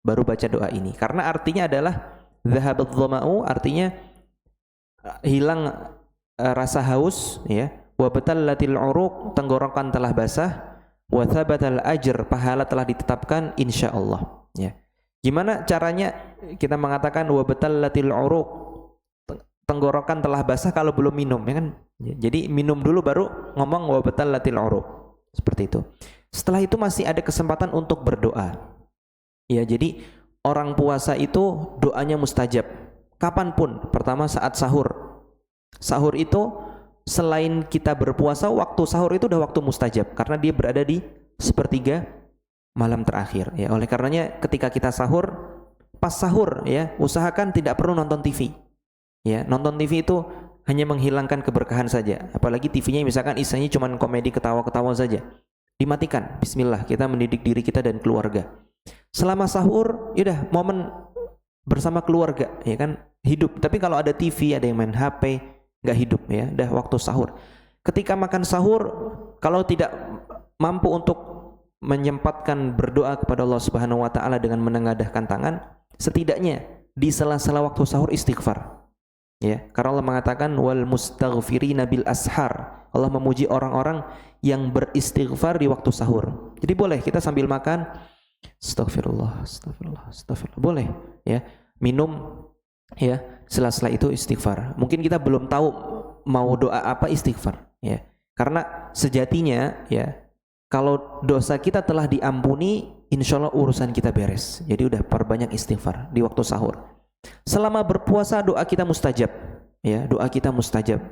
A: baru baca doa ini. Karena artinya adalah dhahabadh dhama'u, artinya hilang rasa haus ya. Wa batallatil 'uruq, tenggorokan telah basah. Wa thabatal ajr, pahala telah ditetapkan insyaallah ya. Gimana caranya kita mengatakan wa batallatil 'uruq, tenggorokan telah basah kalau belum minum ya kan? Jadi minum dulu baru ngomong wa batallatil 'uruq. Seperti itu. Setelah itu masih ada kesempatan untuk berdoa. Ya, jadi orang puasa itu doanya mustajab. Kapanpun, pertama saat sahur. Sahur itu selain kita berpuasa, waktu sahur itu udah waktu mustajab karena dia berada di sepertiga malam terakhir ya. Oleh karenanya ketika kita sahur, pas sahur ya, usahakan tidak perlu nonton TV. Ya, nonton TV itu hanya menghilangkan keberkahan saja. Apalagi TV-nya misalkan isinya cuma komedi ketawa-ketawa saja. Dimatikan. Bismillah, kita mendidik diri kita dan keluarga. Selama sahur, yaudah momen bersama keluarga ya kan, hidup. Tapi kalau ada TV, ada yang main HP, nggak hidup ya, dah waktu sahur. Ketika makan sahur, kalau tidak mampu untuk menyempatkan berdoa kepada Allah Subhanahu wa taala dengan menengadahkan tangan, setidaknya di sela-sela waktu sahur istighfar. Ya, karena Allah mengatakan wal mustaghfirina bil ashar. Allah memuji orang-orang yang beristighfar di waktu sahur. Jadi boleh kita sambil makan astagfirullah, astagfirullah, astagfirullah. Boleh ya, minum ya, sela-sela itu istighfar. Mungkin kita belum tahu mau doa apa, istighfar ya. Karena sejatinya ya, kalau dosa kita telah diampuni, insya Allah urusan kita beres. Jadi udah perbanyak istighfar di waktu sahur. Selama berpuasa doa kita mustajab ya, doa kita mustajab.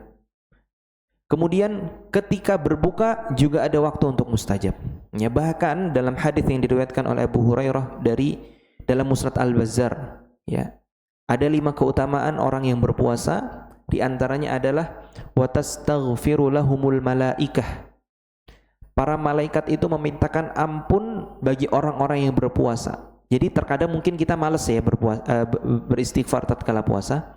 A: Kemudian ketika berbuka juga ada waktu untuk mustajab. Ya, bahkan dalam hadis yang diriwayatkan oleh Abu Hurairah dari dalam Musnad Al-Bazzar ya, ada 5 keutamaan orang yang berpuasa. Di antaranya adalah wa tastaghfiru lahumul malaikah. Para malaikat itu memintakan ampun bagi orang-orang yang berpuasa. Jadi terkadang mungkin kita malas ya beristighfar tatkala puasa.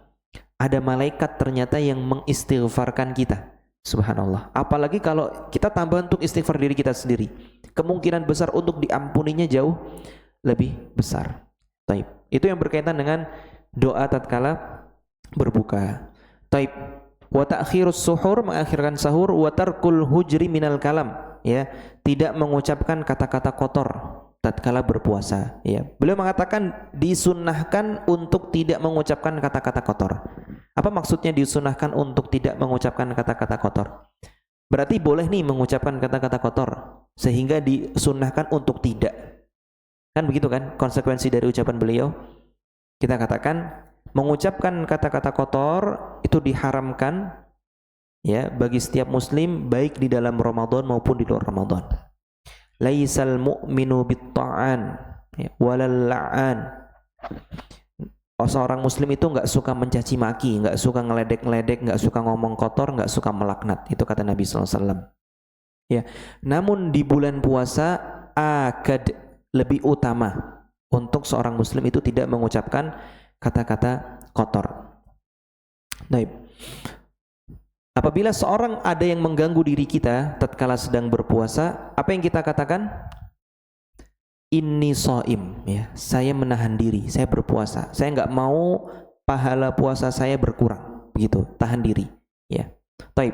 A: Ada malaikat ternyata yang mengistighfarkan kita. Subhanallah. Apalagi kalau kita tambah untuk istighfar diri kita sendiri, kemungkinan besar untuk diampuninya jauh lebih besar. Taib. Itu yang berkaitan dengan doa tatkala berbuka. Taib. Wa ta'khirus suhur, mengakhirkan sahur. Wa tarkul hujri minal kalam, ya, tidak mengucapkan kata-kata kotor tatkala berpuasa ya. Beliau mengatakan disunnahkan untuk tidak mengucapkan kata-kata kotor. Apa maksudnya disunnahkan untuk tidak mengucapkan kata-kata kotor? Berarti boleh nih mengucapkan kata-kata kotor, sehingga disunnahkan untuk tidak. Kan begitu kan konsekuensi dari ucapan beliau? Kita katakan mengucapkan kata-kata kotor itu diharamkan ya bagi setiap muslim, baik di dalam Ramadan maupun di luar Ramadan. Laisal mu'minu bit-ta'an ya, walal la'an. Seorang muslim itu enggak suka mencaci maki, enggak suka ngeledek-ngeledek, enggak suka ngomong kotor, enggak suka melaknat. Itu kata Nabi sallallahu alaihi wasallam. Ya. Namun di bulan puasa akad, lebih utama untuk seorang muslim itu tidak mengucapkan kata-kata kotor. Baik. Apabila seorang ada yang mengganggu diri kita tatkala sedang berpuasa, apa yang kita katakan? Inni shaim, ya, saya menahan diri, saya berpuasa. Saya enggak mau pahala puasa saya berkurang, begitu, tahan diri, ya. Taib.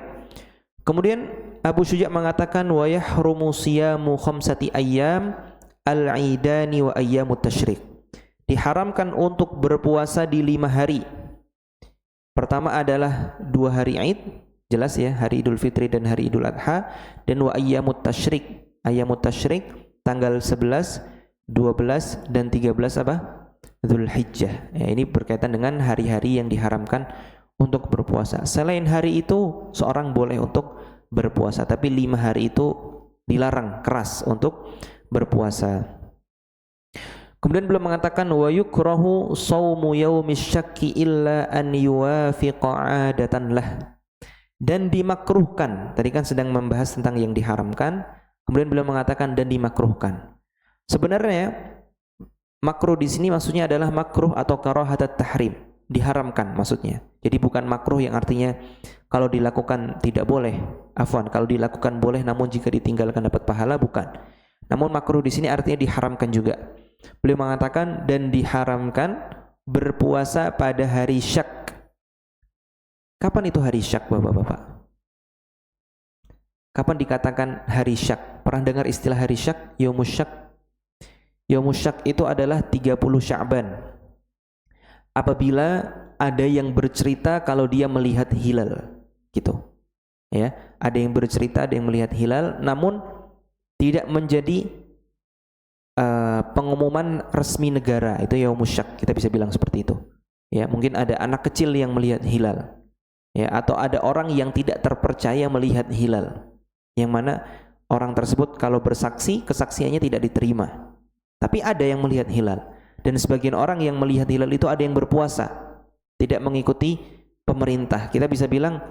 A: Kemudian Abu Syuja' mengatakan wa yahrumu siyamu khamsati ayyam al-'idani wa ayyamut tasyrik. Diharamkan untuk berpuasa di 5 hari. Pertama adalah 2 hari Id, jelas ya, hari Idul Fitri dan hari Idul Adha, dan wa ayyamut tasyrik. Ayyamut tasyrik tanggal 11, 12 dan 13 apa? Dzulhijjah. Ya, ini berkaitan dengan hari-hari yang diharamkan untuk berpuasa. Selain hari itu seorang boleh untuk berpuasa, tapi 5 hari itu dilarang keras untuk berpuasa. Kemudian beliau mengatakan wa yukrahu shaumu yaumis syakki illa an yuwafiqa 'adatan lah. Dan dimakruhkan. Tadi kan sedang membahas tentang yang diharamkan, kemudian beliau mengatakan dan dimakruhkan. Sebenarnya makruh di sini maksudnya adalah makruh atau karahatat tahrim, diharamkan maksudnya. Jadi bukan makruh yang artinya kalau dilakukan tidak boleh. Afwan, kalau dilakukan boleh namun jika ditinggalkan dapat pahala, bukan. Namun makruh di sini artinya diharamkan juga. Beliau mengatakan dan diharamkan berpuasa pada hari syak. Kapan itu hari syak, Bapak-bapak? Kapan dikatakan hari syak? Pernah dengar istilah hari syak? Yaumus syak. Yaumus syak itu adalah 30 Sya'ban. Apabila ada yang bercerita kalau dia melihat hilal, gitu. Ya, ada yang bercerita, ada yang melihat hilal, namun tidak menjadi pengumuman resmi negara. Itu yaumus syak, kita bisa bilang seperti itu. Ya, mungkin ada anak kecil yang melihat hilal. Ya, atau ada orang yang tidak terpercaya melihat hilal, yang mana orang tersebut kalau bersaksi kesaksiannya tidak diterima. Tapi ada yang melihat hilal, dan sebagian orang yang melihat hilal itu ada yang berpuasa, tidak mengikuti pemerintah. Kita bisa bilang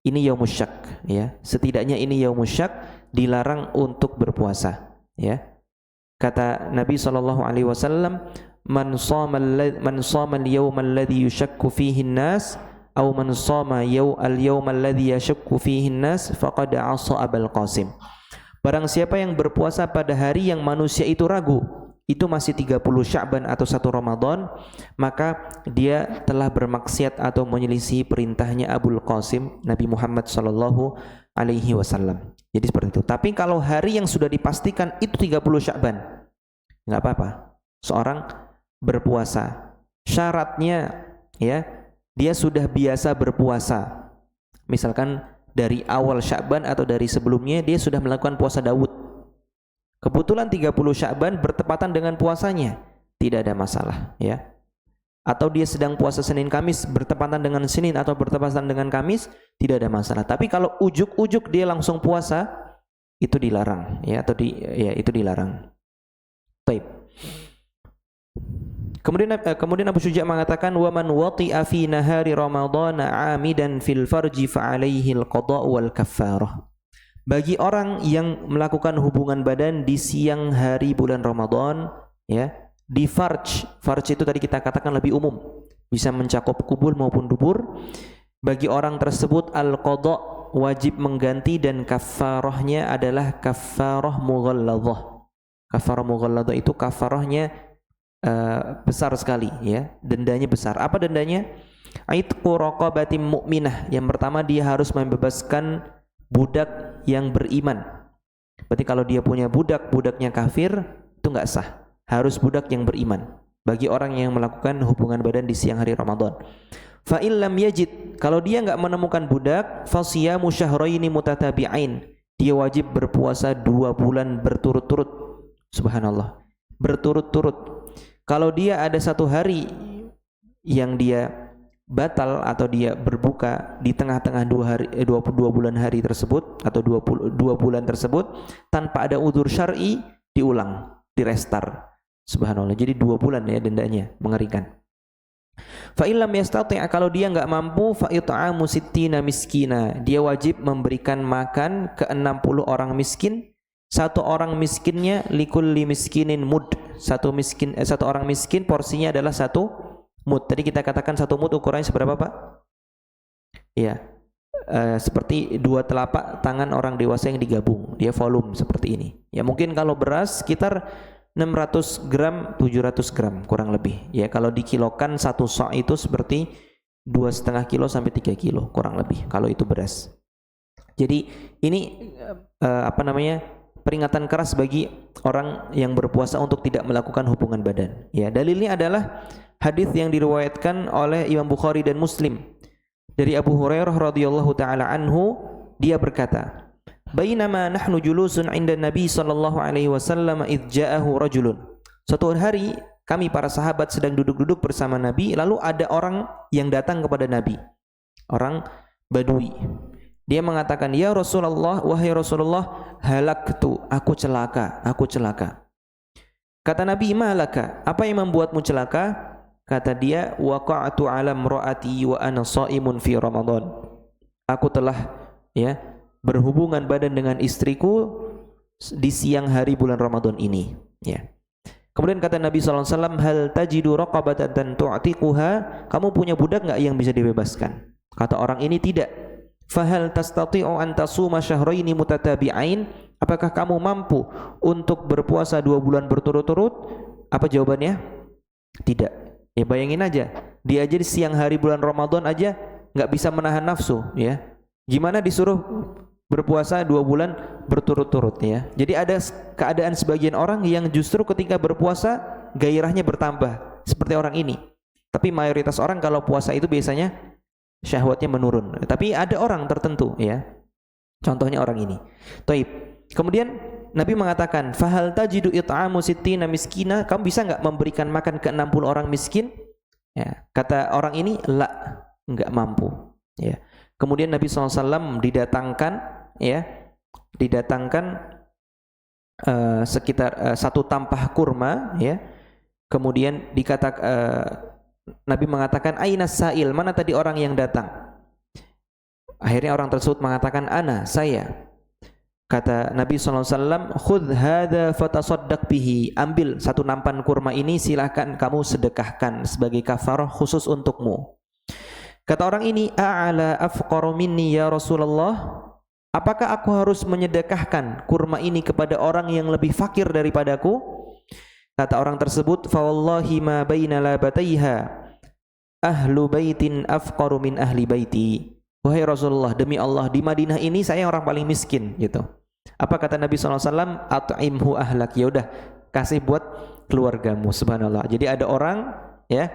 A: ini yaumus syak, ya. Setidaknya ini yaumus syak, dilarang untuk berpuasa, ya. Kata Nabi SAW, man shama al-yawma alladhi yushakku fihi an-nas aw man shama al-yawma alladhi yashakku fihi an-nas faqad 'asa Abul Qasim. Barang siapa yang berpuasa pada hari yang manusia itu ragu, itu masih 30 Sya'ban atau 1 Ramadan, maka dia telah bermaksiat atau menyelisih perintahnya Abul Qasim, Nabi Muhammad sallallahu alaihi wasallam. Jadi seperti itu. Tapi kalau hari yang sudah dipastikan itu 30 Sya'ban, enggak apa-apa. Seorang berpuasa. Syaratnya, ya, dia sudah biasa berpuasa. Misalkan dari awal Sya'ban atau dari sebelumnya dia sudah melakukan puasa Daud. Kebetulan 30 Sya'ban bertepatan dengan puasanya, tidak ada masalah, ya. Atau dia sedang puasa Senin Kamis bertepatan dengan Senin atau bertepatan dengan Kamis, tidak ada masalah. Tapi kalau ujuk-ujuk dia langsung puasa, itu dilarang, ya, atau itu dilarang. Baik. Kemudian Abu Syuja' mengatakan wa man wati'a fi nahari ramadhan 'amidan fil farji fa 'alaihi al-qada' wal kaffarah. Bagi orang yang melakukan hubungan badan di siang hari bulan Ramadan, ya, di farj itu tadi kita katakan lebih umum, bisa mencakup kubul maupun dubur. Bagi orang tersebut al-qada' wajib mengganti dan kafarahnya adalah kafarah mughalladhah. Kafarah mughalladhah itu kafarahnya besar sekali, ya, dendanya besar. Apa dendanya? Aitqu raqabatin mu'minah. Yang pertama dia harus membebaskan budak yang beriman. Berarti kalau dia punya budak, budaknya kafir, itu enggak sah. Harus budak yang beriman bagi orang yang melakukan hubungan badan di siang hari Ramadan. Fa illam yajid, kalau dia enggak menemukan budak, fa siyamu syahraini mutatabi'ain. Dia wajib berpuasa 2 bulan berturut-turut. Subhanallah. Berturut-turut. Kalau dia ada 1 hari yang dia batal atau dia berbuka di tengah-tengah 22 bulan hari tersebut atau 22 bulan tersebut tanpa ada udzur syar'i, diulang, direstar. Subhanallah. Jadi 2 bulan, ya, dendanya, mengerikan. Fa illam yastati', kalau dia enggak mampu, fa it'amu sittina miskina. Dia wajib memberikan makan ke 60 orang miskin. 1 orang miskinnya likulli miskinin mud. Satu orang miskin porsinya adalah 1 mud. Tadi kita katakan 1 mud ukurannya seberapa, Pak? Ya, seperti 2 telapak tangan orang dewasa yang digabung. Dia volume seperti ini. Ya, mungkin kalau beras sekitar 600 gram, 700 gram kurang lebih. Ya, kalau dikilokan 1 sa' itu seperti 2,5 kilo sampai 3 kilo kurang lebih kalau itu beras. Jadi ini peringatan keras bagi orang yang berpuasa untuk tidak melakukan hubungan badan. Ya, dalilnya adalah hadis yang diriwayatkan oleh Imam Bukhari dan Muslim dari Abu Hurairah radhiyallahu taala anhu, dia berkata, "Bainama nahnu julusun 'inda Nabi sallallahu alaihi wasallam id ja'ahu rajulun." Suatu hari kami para sahabat sedang duduk-duduk bersama Nabi, lalu ada orang yang datang kepada Nabi. Orang Badui. Dia mengatakan, "Ya Rasulullah, wahai Rasulullah, halaktu, aku celaka." Kata Nabi, malaka, apa yang membuatmu celaka? Kata dia, waqa'tu ala imraati wa ana shaimun fi Ramadan. Aku telah berhubungan badan dengan istriku di siang hari bulan Ramadan ini. Ya. Kemudian kata Nabi SAW, hal tajidu raqabatan tu'tiquha, kamu punya budak enggak yang bisa dibebaskan? Kata orang ini, tidak. Fahal tastati'u an tasuma syahraini mutatabi'ain, apakah kamu mampu untuk berpuasa 2 bulan berturut-turut? Apa jawabannya? Tidak. Ya bayangin aja, dia aja di siang hari bulan Ramadan aja nggak bisa menahan nafsu, ya. Gimana disuruh berpuasa 2 bulan berturut-turut, ya. Jadi ada keadaan sebagian orang yang justru ketika berpuasa gairahnya bertambah seperti orang ini. Tapi mayoritas orang kalau puasa itu biasanya syahwatnya menurun. Tapi ada orang tertentu, ya. Contohnya orang ini. Taib. Kemudian Nabi mengatakan, fahal tajidu it'amu sittina miskina, kamu bisa enggak memberikan makan ke 60 orang miskin? Ya, kata orang ini, la, enggak mampu. Ya. Kemudian Nabi SAW didatangkan sekitar 1 tampah kurma, ya. Kemudian Nabi mengatakan, ainas sa'il, mana tadi orang yang datang? Akhirnya orang tersebut mengatakan, ana, saya. Kata Nabi SAW, khudh hadha fatasaddaq bihi, ambil 1 nampan kurma ini, silakan kamu sedekahkan sebagai kafarah khusus untukmu. Kata orang ini, a'ala afqaru minni ya Rasulullah, apakah aku harus menyedekahkan kurma ini kepada orang yang lebih fakir daripadaku? Kata orang tersebut, fa wallahi ma baina labataiha ahlu baitin afqaru min ahli baiti. Wahai Rasulullah, demi Allah, di Madinah ini saya orang paling miskin, gitu. Apa kata Nabi SAW? At'imhu ahlak, ya udah kasih buat keluargamu. Subhanallah. Jadi ada orang, ya,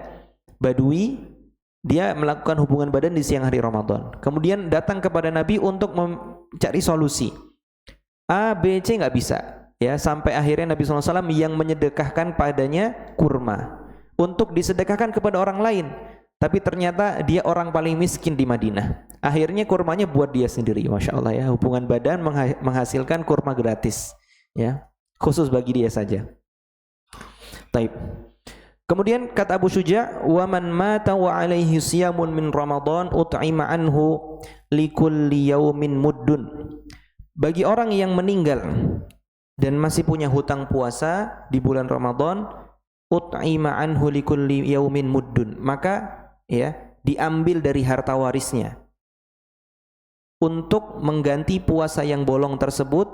A: Badui, dia melakukan hubungan badan di siang hari Ramadan. Kemudian datang kepada Nabi untuk mencari solusi. A, B, C nggak bisa, ya, sampai akhirnya Nabi SAW yang menyedekahkan padanya kurma untuk disedekahkan kepada orang lain. Tapi ternyata dia orang paling miskin di Madinah. Akhirnya kurmanya buat dia sendiri, masya Allah, ya. Hubungan badan menghasilkan kurma gratis, ya, khusus bagi dia saja. Taib. Kemudian kata Abu Syuja, wa man mata wa alaihi siyamun min Ramadan ut'ima anhu likulli yaumin muddun. Bagi orang yang meninggal dan masih punya hutang puasa di bulan Ramadan, ut'ima anhu likulli yaumin muddun, maka, ya, diambil dari harta warisnya untuk mengganti puasa yang bolong tersebut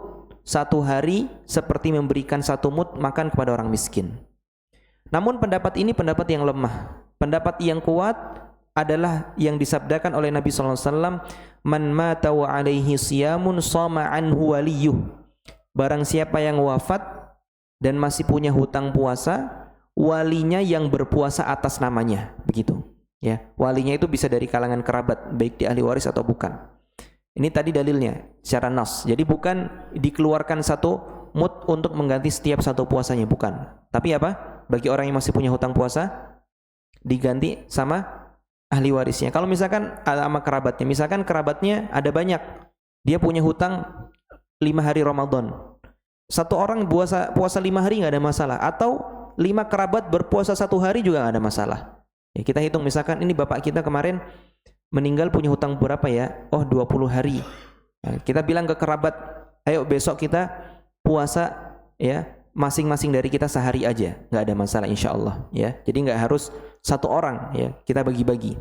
A: 1 hari, seperti memberikan 1 mud makan kepada orang miskin. Namun pendapat ini pendapat yang lemah. Pendapat yang kuat adalah yang disabdakan oleh Nabi SAW, man mata wa alaihi siyamun shama anhu waliyuh. Barang siapa yang wafat dan masih punya hutang puasa, walinya yang berpuasa atas namanya, begitu. Ya, walinya itu bisa dari kalangan kerabat, baik di ahli waris atau bukan. Ini tadi dalilnya secara nas. Jadi bukan dikeluarkan 1 mud untuk mengganti setiap 1 puasanya, bukan. Tapi apa? Bagi orang yang masih punya hutang puasa, diganti sama ahli warisnya. Kalau misalkan sama kerabatnya, misalkan kerabatnya ada banyak, dia punya hutang 5 hari Ramadan. 1 orang puasa 5 hari nggak ada masalah, atau 5 kerabat berpuasa 1 hari juga nggak ada masalah. Ya, kita hitung misalkan ini bapak kita kemarin meninggal punya hutang berapa ya? Oh, 20 hari. Nah, kita bilang ke kerabat, ayo besok kita puasa, ya, masing-masing dari kita sehari aja, nggak ada masalah insya Allah, ya. Jadi nggak harus 1 orang, ya, kita bagi-bagi.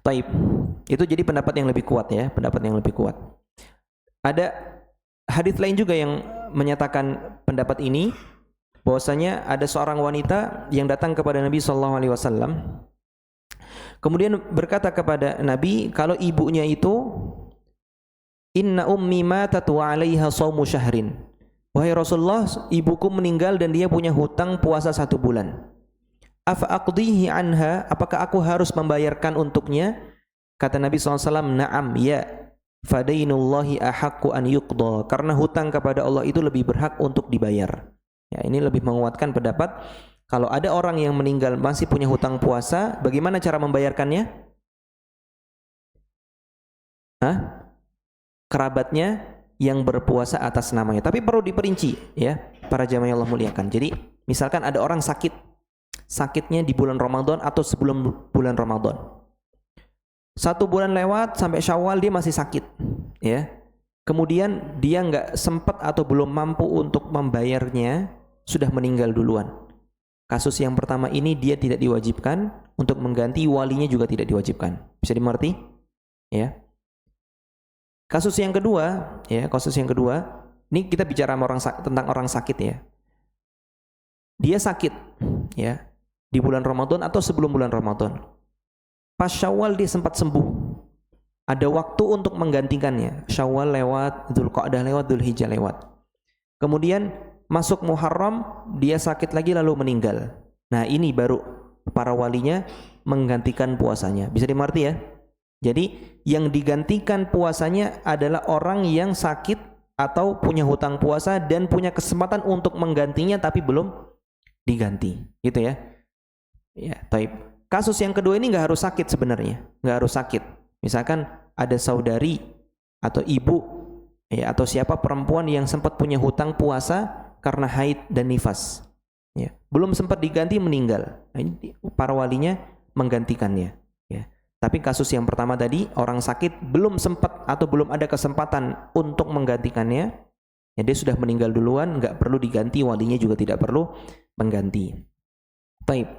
A: Taib. Itu jadi pendapat yang lebih kuat, ya, pendapat yang lebih kuat. Ada hadis lain juga yang menyatakan pendapat ini, bahwasanya ada seorang wanita yang datang kepada Nabi SAW, kemudian berkata kepada Nabi, kalau ibunya itu, inna ummi matat wa 'alaiha shaumu syahrin. Wahai Rasulullah, ibuku meninggal dan dia punya hutang puasa 1 bulan. Afa aqdihi anha, apakah aku harus membayarkan untuknya? Kata Nabi SAW, na'am, ya. Fadainullahi ahaqqu an yuqda, karena hutang kepada Allah itu lebih berhak untuk dibayar. Ya, ini lebih menguatkan pendapat kalau ada orang yang meninggal masih punya hutang puasa, bagaimana cara membayarkannya? Kerabatnya yang berpuasa atas namanya. Tapi perlu diperinci, ya, para jamaah yang Allah muliakan. Jadi Misalkan ada orang sakit, sakitnya di bulan Ramadan atau sebelum bulan Ramadan. 1 bulan lewat sampai Syawal dia masih sakit, ya. Kemudian dia nggak sempat atau belum mampu untuk membayarnya, sudah meninggal duluan. Kasus yang pertama ini dia tidak diwajibkan, untuk mengganti walinya juga tidak diwajibkan. Bisa dimengerti? Ya. Kasus yang kedua, ini kita bicara tentang orang sakit ya. Dia sakit, ya, di bulan Ramadan atau sebelum bulan Ramadan. Pas Syawal dia sempat sembuh. Ada waktu untuk menggantikannya. Syawal lewat, Dzulqa'dah lewat, Dzulhijjah lewat. Kemudian masuk Muharram, dia sakit lagi lalu meninggal. Nah, ini baru para walinya menggantikan puasanya. Bisa dimengerti ya? Jadi yang digantikan puasanya adalah orang yang sakit atau punya hutang puasa dan punya kesempatan untuk menggantinya tapi belum diganti, gitu ya. Ya, taib. Kasus yang kedua ini nggak harus sakit sebenarnya, nggak harus sakit. Misalkan ada saudari atau ibu, ya, atau siapa perempuan yang sempat punya hutang puasa karena haid dan nifas, ya, belum sempat diganti meninggal. Nah, ini para walinya menggantikannya. Ya. Tapi kasus yang pertama tadi, orang sakit belum sempat atau belum ada kesempatan untuk menggantikannya, ya, dia sudah meninggal duluan, nggak perlu diganti, walinya juga tidak perlu mengganti. Baik.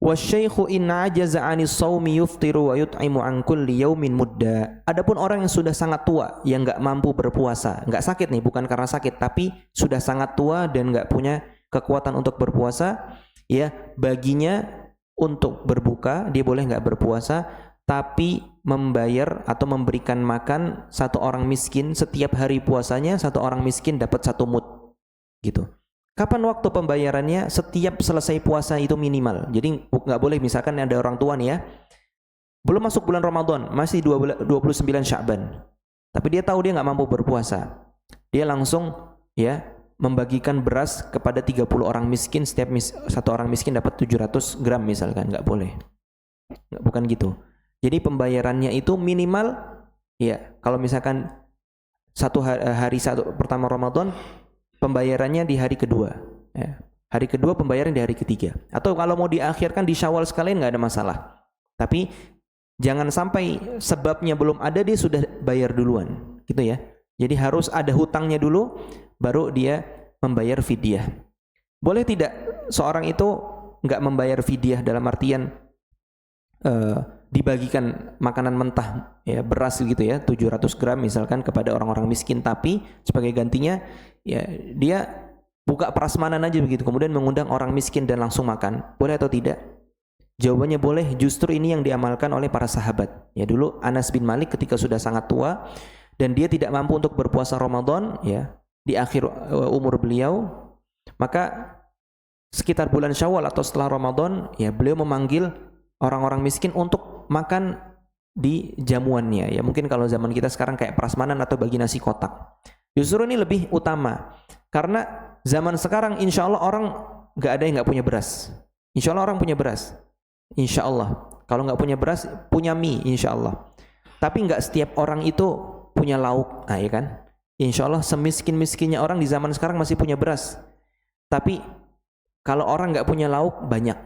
A: Wasyaikhu in ajaza 'anis shaumi yuftiru wa yut'imu an kulli yaumin mudda. Adapun orang yang sudah sangat tua, yang enggak mampu berpuasa, enggak sakit nih, bukan karena sakit, tapi sudah sangat tua dan enggak punya kekuatan untuk berpuasa, ya, baginya untuk berbuka, dia boleh enggak berpuasa, tapi membayar atau memberikan makan 1 orang miskin setiap hari puasanya, 1 orang miskin dapat 1 mud. Gitu. Kapan waktu pembayarannya? Setiap selesai puasa itu minimal. Jadi nggak boleh misalkan ada orang tua nih ya, belum masuk bulan Ramadan, masih 29 Sya'ban. Tapi dia tahu dia nggak mampu berpuasa. Dia langsung ya membagikan beras kepada 30 orang miskin, setiap 1 orang miskin dapat 700 gram misalkan, nggak boleh. Bukan gitu. Jadi pembayarannya itu minimal ya, kalau misalkan hari pertama Ramadan, pembayarannya di hari kedua, ya. Hari kedua pembayaran di hari ketiga. Atau kalau mau diakhirkan di Syawal sekalian nggak ada masalah. Tapi jangan sampai sebabnya belum ada dia sudah bayar duluan, gitu ya. Jadi harus ada hutangnya dulu, baru dia membayar fidyah. Boleh tidak seorang itu nggak membayar fidyah dalam artian dibagikan makanan mentah, ya, beras gitu ya, 700 gram misalkan kepada orang-orang miskin, tapi sebagai gantinya ya dia buka prasmanan aja begitu, kemudian mengundang orang miskin dan langsung makan, boleh atau tidak? Jawabannya boleh. Justru ini yang diamalkan oleh para sahabat. Ya, dulu Anas bin Malik ketika sudah sangat tua dan dia tidak mampu untuk berpuasa Ramadan, ya, di akhir umur beliau, maka sekitar bulan Syawal atau setelah Ramadan, ya, beliau memanggil orang-orang miskin untuk makan di jamuannya. Ya, mungkin kalau zaman kita sekarang kayak prasmanan atau bagi nasi kotak. Justru ini lebih utama, karena zaman sekarang insya Allah orang nggak ada yang nggak punya beras. Insya Allah orang punya beras, insya Allah. Kalau nggak punya beras, punya mie, insya Allah. Tapi nggak setiap orang itu punya lauk, nah, ya kan? Insya Allah semiskin-miskinnya orang di zaman sekarang masih punya beras. Tapi kalau orang nggak punya lauk, banyak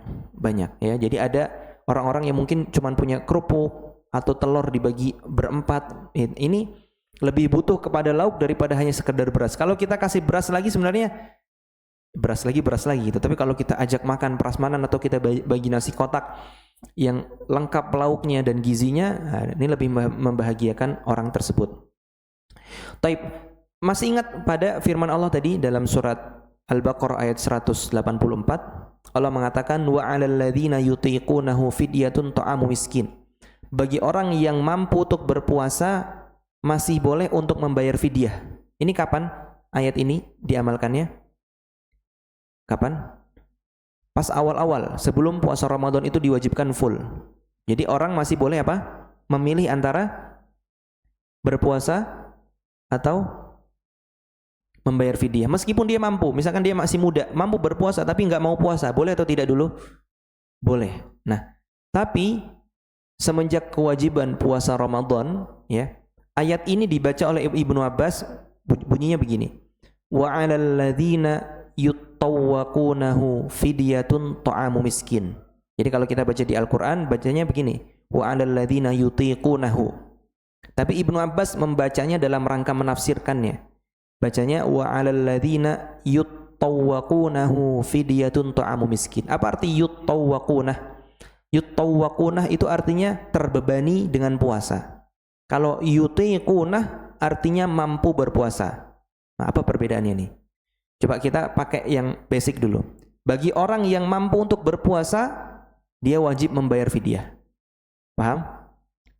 A: ya. Jadi ada orang-orang yang mungkin cuma punya kerupuk atau telur dibagi berempat. Ini lebih butuh kepada lauk daripada hanya sekedar beras. Kalau kita kasih beras lagi sebenarnya beras lagi gitu. Tapi kalau kita ajak makan prasmanan atau kita bagi nasi kotak yang lengkap lauknya dan gizinya, nah, ini lebih membahagiakan orang tersebut. Taib, masih ingat pada firman Allah tadi dalam surat Al-Baqarah ayat 184? Allah mengatakan wa 'alal ladzina yutiqunahu fidyatun ta'amu miskin. Bagi orang yang mampu untuk berpuasa masih boleh untuk membayar fidyah. Ini kapan ayat ini diamalkannya? Kapan? Pas awal-awal sebelum puasa Ramadan itu diwajibkan full. Jadi orang masih boleh apa? Memilih antara berpuasa atau membayar fidyah, meskipun dia mampu. Misalkan dia masih muda, mampu berpuasa tapi nggak mau puasa, boleh atau tidak dulu? Boleh. Nah, tapi semenjak kewajiban puasa Ramadan, ya, ayat ini dibaca oleh Ibnu Abbas bunyinya begini: wa 'alal ladzina yutawwaqunahu fidyatun ta'amu miskin. Jadi kalau kita baca di Al-Qur'an bacanya begini, wa 'alal ladzina yutiqunahu. Tapi Ibnu Abbas membacanya dalam rangka menafsirkannya. Bacanya wa 'alal ladzina yutawwaqunahu fidyatun ta'amu miskin. Apa arti yutawwaqunah? Yutawwaqunah itu artinya terbebani dengan puasa. Kalau yutiqunah artinya mampu berpuasa. Nah, apa perbedaannya nih? Coba kita pakai yang basic dulu. Bagi orang yang mampu untuk berpuasa, dia wajib membayar fidyah. Paham?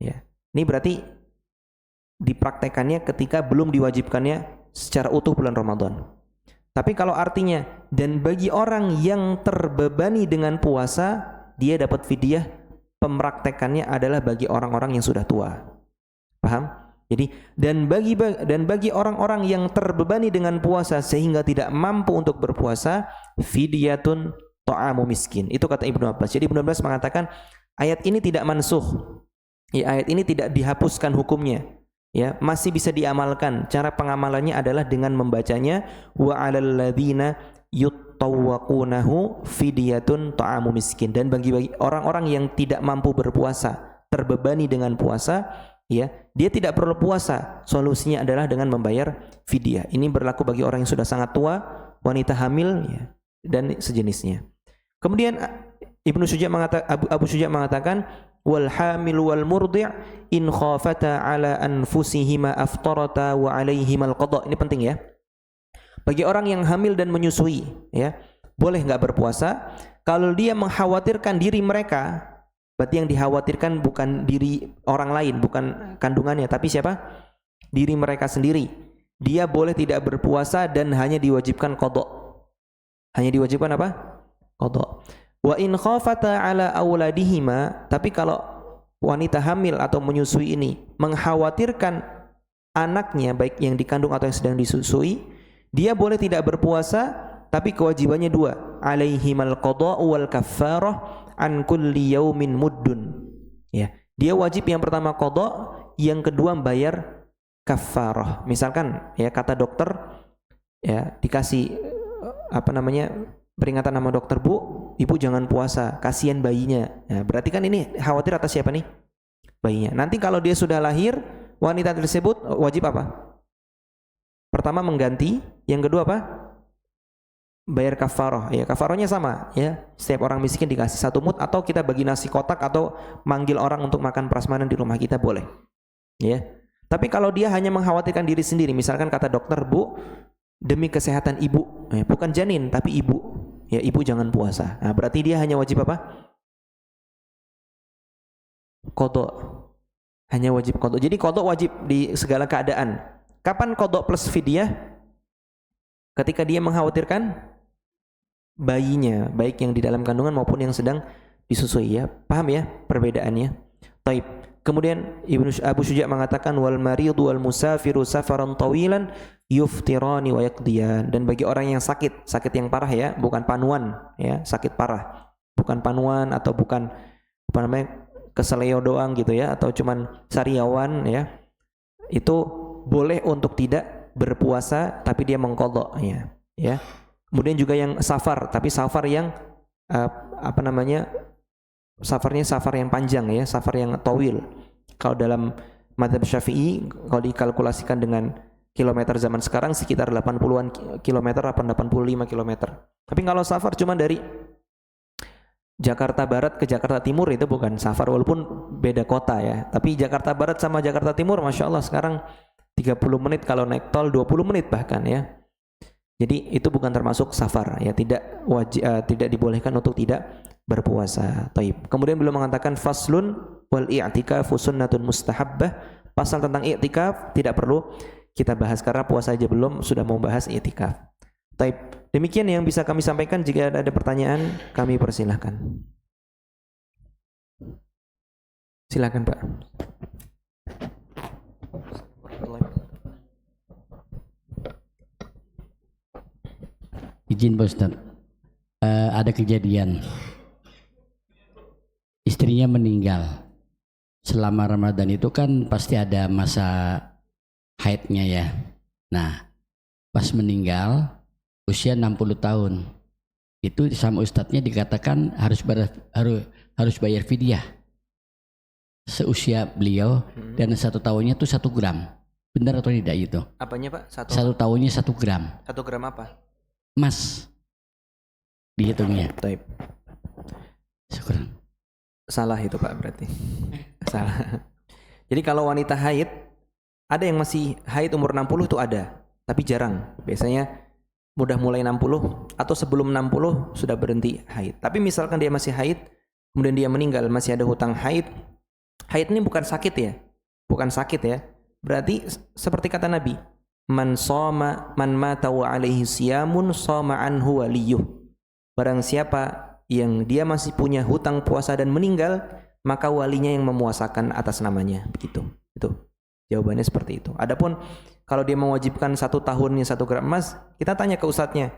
A: Ya. Ini berarti dipraktekannya ketika belum diwajibkannya secara utuh bulan Ramadan. Tapi kalau artinya dan bagi orang yang terbebani dengan puasa, dia dapat fidyah, pempraktekannya adalah bagi orang-orang yang sudah tua. Paham? Jadi dan bagi orang-orang yang terbebani dengan puasa sehingga tidak mampu untuk berpuasa, fidyatun ta'amu miskin. Itu kata Ibnu Abbas. Jadi Ibnu Abbas mengatakan ayat ini tidak mansukh. Ya, ayat ini tidak dihapuskan hukumnya. Ya, masih bisa diamalkan. Cara pengamalannya adalah dengan membacanya wa 'alal ladzina yutawwaqunahu fidyatun ta'amu miskin. Dan bagi orang-orang yang tidak mampu berpuasa, terbebani dengan puasa, ya, dia tidak perlu puasa. Solusinya adalah dengan membayar fidyah. Ini berlaku bagi orang yang sudah sangat tua, wanita hamil, ya, dan sejenisnya. Kemudian Abu Syuja mengatakan wal hamil wal murdi' in khafata ala anfusihima aftarata wa alaihimal qada. Ini penting ya. Bagi orang yang hamil dan menyusui, ya, boleh enggak berpuasa kalau dia mengkhawatirkan diri mereka. Berarti yang dikhawatirkan bukan diri orang lain, bukan kandungannya, tapi siapa? Diri mereka sendiri. Dia boleh tidak berpuasa dan hanya diwajibkan qada. Hanya diwajibkan apa? Qada. Wa in khafata ala auladihima, tapi kalau wanita hamil atau menyusui ini mengkhawatirkan anaknya baik yang dikandung atau yang sedang disusui, dia boleh tidak berpuasa tapi kewajibannya dua, alaihimal qada wal kaffarah an kulli yaumin muddun. Ya, dia wajib yang pertama qada, yang kedua bayar kaffarah. Misalkan ya kata dokter ya dikasih peringatan sama dokter, Bu, ibu jangan puasa, kasihan bayinya. Nah, berarti kan ini khawatir atas siapa nih? Bayinya. Nanti kalau dia sudah lahir, wanita tersebut wajib apa? Pertama mengganti, yang kedua apa? Bayar kafarah. Ya, kafarahnya sama ya. Setiap orang miskin dikasih 1 mud atau kita bagi nasi kotak atau manggil orang untuk makan prasmanan di rumah kita boleh. Ya. Tapi kalau dia hanya mengkhawatirkan diri sendiri, misalkan kata dokter, Bu, demi kesehatan ibu, bukan janin tapi ibu, ya ibu jangan puasa. Nah, berarti dia hanya wajib apa? Qada. Hanya wajib qada. Jadi qada wajib di segala keadaan. Kapan qada plus fidyah? Ketika dia mengkhawatirkan bayinya, baik yang di dalam kandungan maupun yang sedang disusui, ya. Paham ya perbedaannya? Taib. Kemudian Abu Syuja mengatakan wal maridu wal musafiru safaran tawilan yuftirani wa yaqdiyan. Dan bagi orang yang sakit yang parah ya, bukan panuan ya, sakit parah. Bukan panuan atau bukan keseleo doang gitu ya, atau cuman sariawan ya. Itu boleh untuk tidak berpuasa tapi dia mengqadha ya. Ya. Kemudian juga yang safar, tapi safar yang safarnya safar yang panjang ya, safar yang tawil. Kalau dalam mazhab Syafi'i, kalau dikalkulasikan dengan kilometer zaman sekarang sekitar 80-an kilometer, 85 kilometer. Tapi kalau safar cuma dari Jakarta Barat ke Jakarta Timur itu bukan safar, walaupun beda kota ya. Tapi Jakarta Barat sama Jakarta Timur Masya Allah sekarang 30 menit, kalau naik tol 20 menit bahkan ya. Jadi itu bukan termasuk safar ya, tidak dibolehkan untuk tidak berpuasa. Taib. Kemudian beliau mengatakan faslun wal i'tikafu sunnatun mustahabbah. Pasal tentang i'tikaf tidak perlu kita bahas karena puasa aja belum, sudah mau bahas i'tikaf. Taib. Demikian yang bisa kami sampaikan. Jika ada pertanyaan kami persilahkan. Silakan Pak.
B: Izin Pak Ustaz, ada kejadian istrinya meninggal. Selama Ramadan itu kan pasti ada masa haidnya ya. Nah, pas meninggal usia 60 tahun. Itu sama ustadznya dikatakan harus bayar fidyah seusia beliau, dan 1 tahunnya tuh 1 gram. Benar atau tidak itu?
A: Apanya Pak?
B: 1 tahunnya 1 gram
A: 1 gram apa?
B: emas dihitungnya.
A: Taib.
B: Syukuran.
A: Salah itu Pak berarti. Salah. Jadi kalau wanita haid, ada yang masih haid umur 60 itu ada, tapi jarang. Biasanya udah mulai 60 atau sebelum 60 sudah berhenti haid. Tapi misalkan dia masih haid, kemudian dia meninggal masih ada hutang haid. Haid ini bukan sakit ya. Bukan sakit ya. Berarti seperti kata Nabi, man mata wa alaihi siyamun shoma anhu waliyuh. Barang siapa yang dia masih punya hutang puasa dan meninggal, maka walinya yang memuasakan atas namanya. Begitu. Itu jawabannya seperti itu. Adapun kalau dia mewajibkan 1 tahunnya 1 gram emas, kita tanya ke ustadznya,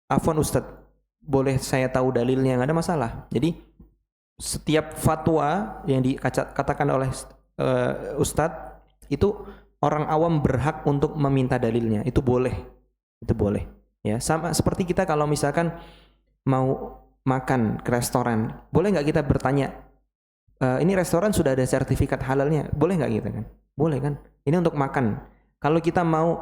A: afwan ustadz, boleh saya tahu dalilnya? Nggak ada masalah. Jadi setiap fatwa yang dikatakan oleh ustadz itu orang awam berhak untuk meminta dalilnya. Itu boleh. Ya, sama seperti kita kalau misalkan mau makan ke restoran, boleh nggak kita bertanya, ini restoran sudah ada sertifikat halalnya, boleh nggak gitu kan? Boleh kan? Ini untuk makan. Kalau kita mau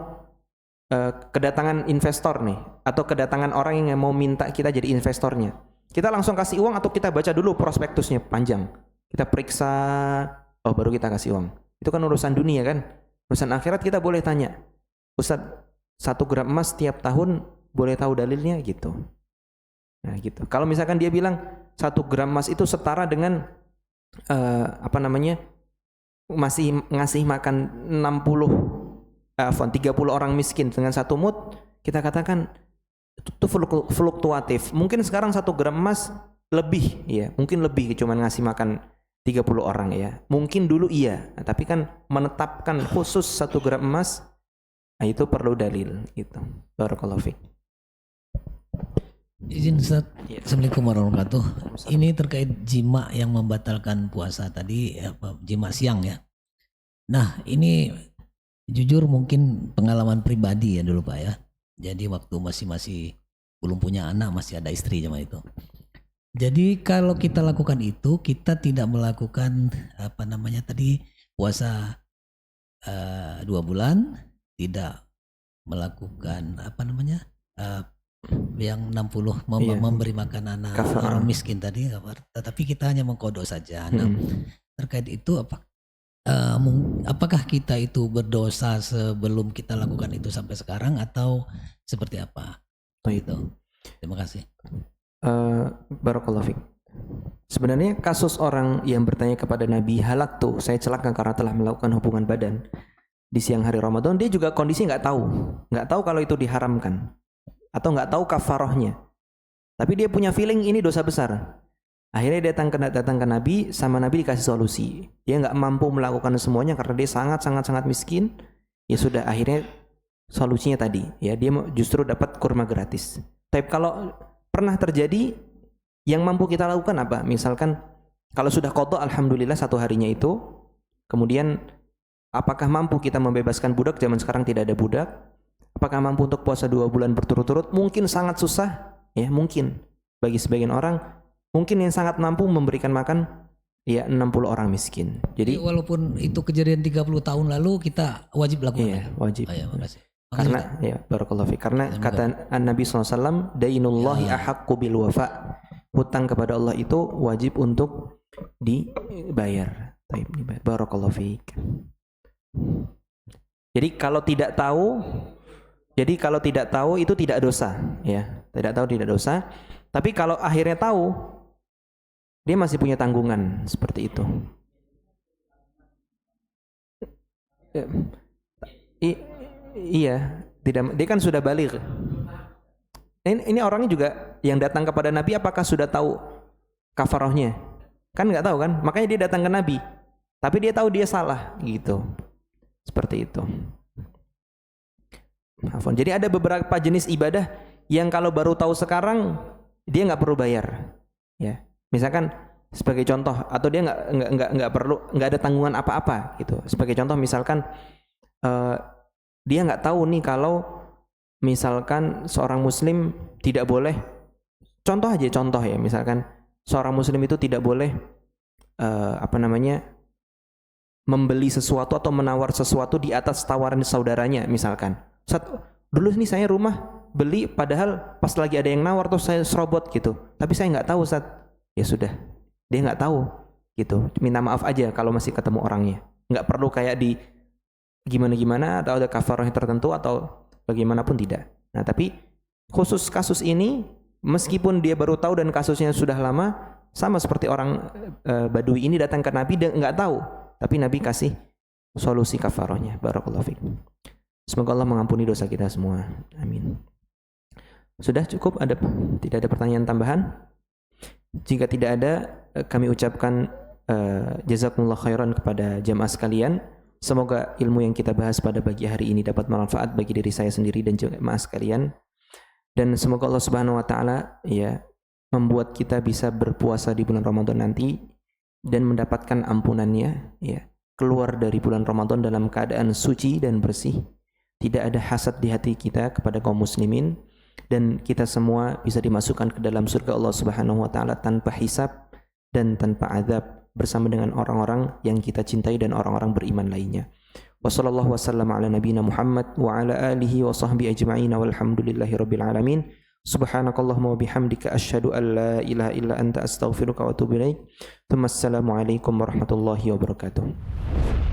A: kedatangan investor nih, atau kedatangan orang yang mau minta kita jadi investornya, kita langsung kasih uang atau kita baca dulu prospektusnya panjang, kita periksa, oh baru kita kasih uang. Itu kan urusan dunia kan? Urusan akhirat kita boleh tanya, Ustadz, 1 gram emas tiap tahun boleh tahu dalilnya gitu. Nah gitu. Kalau misalkan dia bilang 1 gram emas itu setara dengan masih ngasih makan 30 orang miskin dengan 1 mud, kita katakan itu fluktuatif. Mungkin sekarang 1 gram emas lebih ya, mungkin lebih cuman ngasih makan 30 orang ya. Mungkin dulu iya, tapi kan menetapkan khusus 1 gram emas, nah itu perlu dalil gitu. Barakallahu fiik.
C: Izin Ustaz, Assalamualaikum warahmatullahi wabarakatuh. Ini terkait jima yang membatalkan puasa tadi, jima siang ya. Nah ini jujur mungkin pengalaman pribadi ya dulu Pak ya. Jadi waktu masih belum punya anak, masih ada istri zaman itu. Jadi kalau kita lakukan itu, kita tidak melakukan puasa 2 bulan, tidak melakukan yang 60 memberi makan anak orang miskin tadi, tetapi kita hanya mengkodok saja. Nah, terkait itu apakah kita itu berdosa sebelum kita lakukan itu sampai sekarang atau seperti apa? Itu. Terima kasih.
A: Barakallahu fiik. Sebenarnya kasus orang yang bertanya kepada Nabi, halaktu, saya celaka karena telah melakukan hubungan badan di siang hari Ramadan, dia juga kondisi nggak tahu kalau itu diharamkan atau nggak tahu kafarohnya, tapi dia punya feeling ini dosa besar. Akhirnya datang ke Nabi, sama Nabi dikasih solusi. Dia nggak mampu melakukan semuanya karena dia sangat miskin. Ya sudah, akhirnya solusinya tadi, ya dia justru dapat kurma gratis. Tapi kalau pernah terjadi, yang mampu kita lakukan apa? Misalkan kalau sudah qadha, alhamdulillah 1 harinya itu. Kemudian apakah mampu kita membebaskan budak? Zaman sekarang tidak ada budak. Apakah mampu untuk puasa 2 bulan berturut-turut? Mungkin sangat susah, ya mungkin bagi sebagian orang. Mungkin yang sangat mampu memberikan makan ya 60 orang miskin. Jadi
C: walaupun itu kejadian 30 tahun lalu, kita wajib lakukan.
A: Iya, wajib.
C: Oh, ya, makasih.
A: Karena ya barakallahu fiik. Karena kata Nabi SAW, dainullahi ahaqqu bil wafa. Hutang kepada Allah itu wajib untuk dibayar. Barakallahu fiik. Jadi kalau tidak tahu itu tidak dosa, ya. Tidak tahu tidak dosa. Tapi kalau akhirnya tahu, dia masih punya tanggungan seperti itu. Iya, tidak. Dia kan sudah baligh. Ini orangnya juga yang datang kepada Nabi, apakah sudah tahu kafarohnya? Kan nggak tahu kan? Makanya dia datang ke Nabi. Tapi dia tahu dia salah, gitu. Seperti itu. Jadi ada beberapa jenis ibadah yang kalau baru tahu sekarang dia nggak perlu bayar, ya. Misalkan sebagai contoh, atau dia nggak ada tanggungan apa-apa, gitu. Sebagai contoh misalkan dia nggak tahu nih kalau misalkan seorang muslim tidak boleh, contoh ya, misalkan seorang muslim itu tidak boleh membeli sesuatu atau menawar sesuatu di atas tawaran saudaranya. Misalkan, Ustaz, dulu nih saya rumah beli padahal pas lagi ada yang nawar terus saya serobot gitu, tapi saya nggak tahu, Ustaz. Ya sudah, dia nggak tahu gitu, minta maaf aja kalau masih ketemu orangnya, nggak perlu kayak di gimana atau ada kafarah tertentu atau bagaimanapun, tidak. Nah, tapi khusus kasus ini, meskipun dia baru tahu dan kasusnya sudah lama, sama seperti orang Badui ini datang ke Nabi dan nggak tahu, tapi Nabi kasih solusi kafarahnya. Barakallahu fiik. Semoga Allah mengampuni dosa kita semua. Amin. Sudah cukup? Tidak ada pertanyaan tambahan? Jika tidak ada, kami ucapkan jazakumullah khairan kepada jamaah sekalian. Semoga ilmu yang kita bahas pada pagi hari ini dapat bermanfaat bagi diri saya sendiri dan jamaah sekalian. Dan semoga Allah Subhanahu wa taala ya membuat kita bisa berpuasa di bulan Ramadan nanti dan mendapatkan ampunannya, ya, keluar dari bulan Ramadan dalam keadaan suci dan bersih, tidak ada hasad di hati kita kepada kaum muslimin, dan kita semua bisa dimasukkan ke dalam surga Allah Subhanahu wa taala tanpa hisab dan tanpa azab, bersama dengan orang-orang yang kita cintai dan orang-orang beriman lainnya. Wassallallahu wasallam ala nabiyina Muhammad wa ala alihi wa sahbihi ajma'in walhamdulillahi rabbil alamin. Subhanakallahumma wa bihamdika asyhadu an la ilaha illa anta astaghfiruka wa atubu ilaik. Assalamu alaikum warahmatullahi wabarakatuh.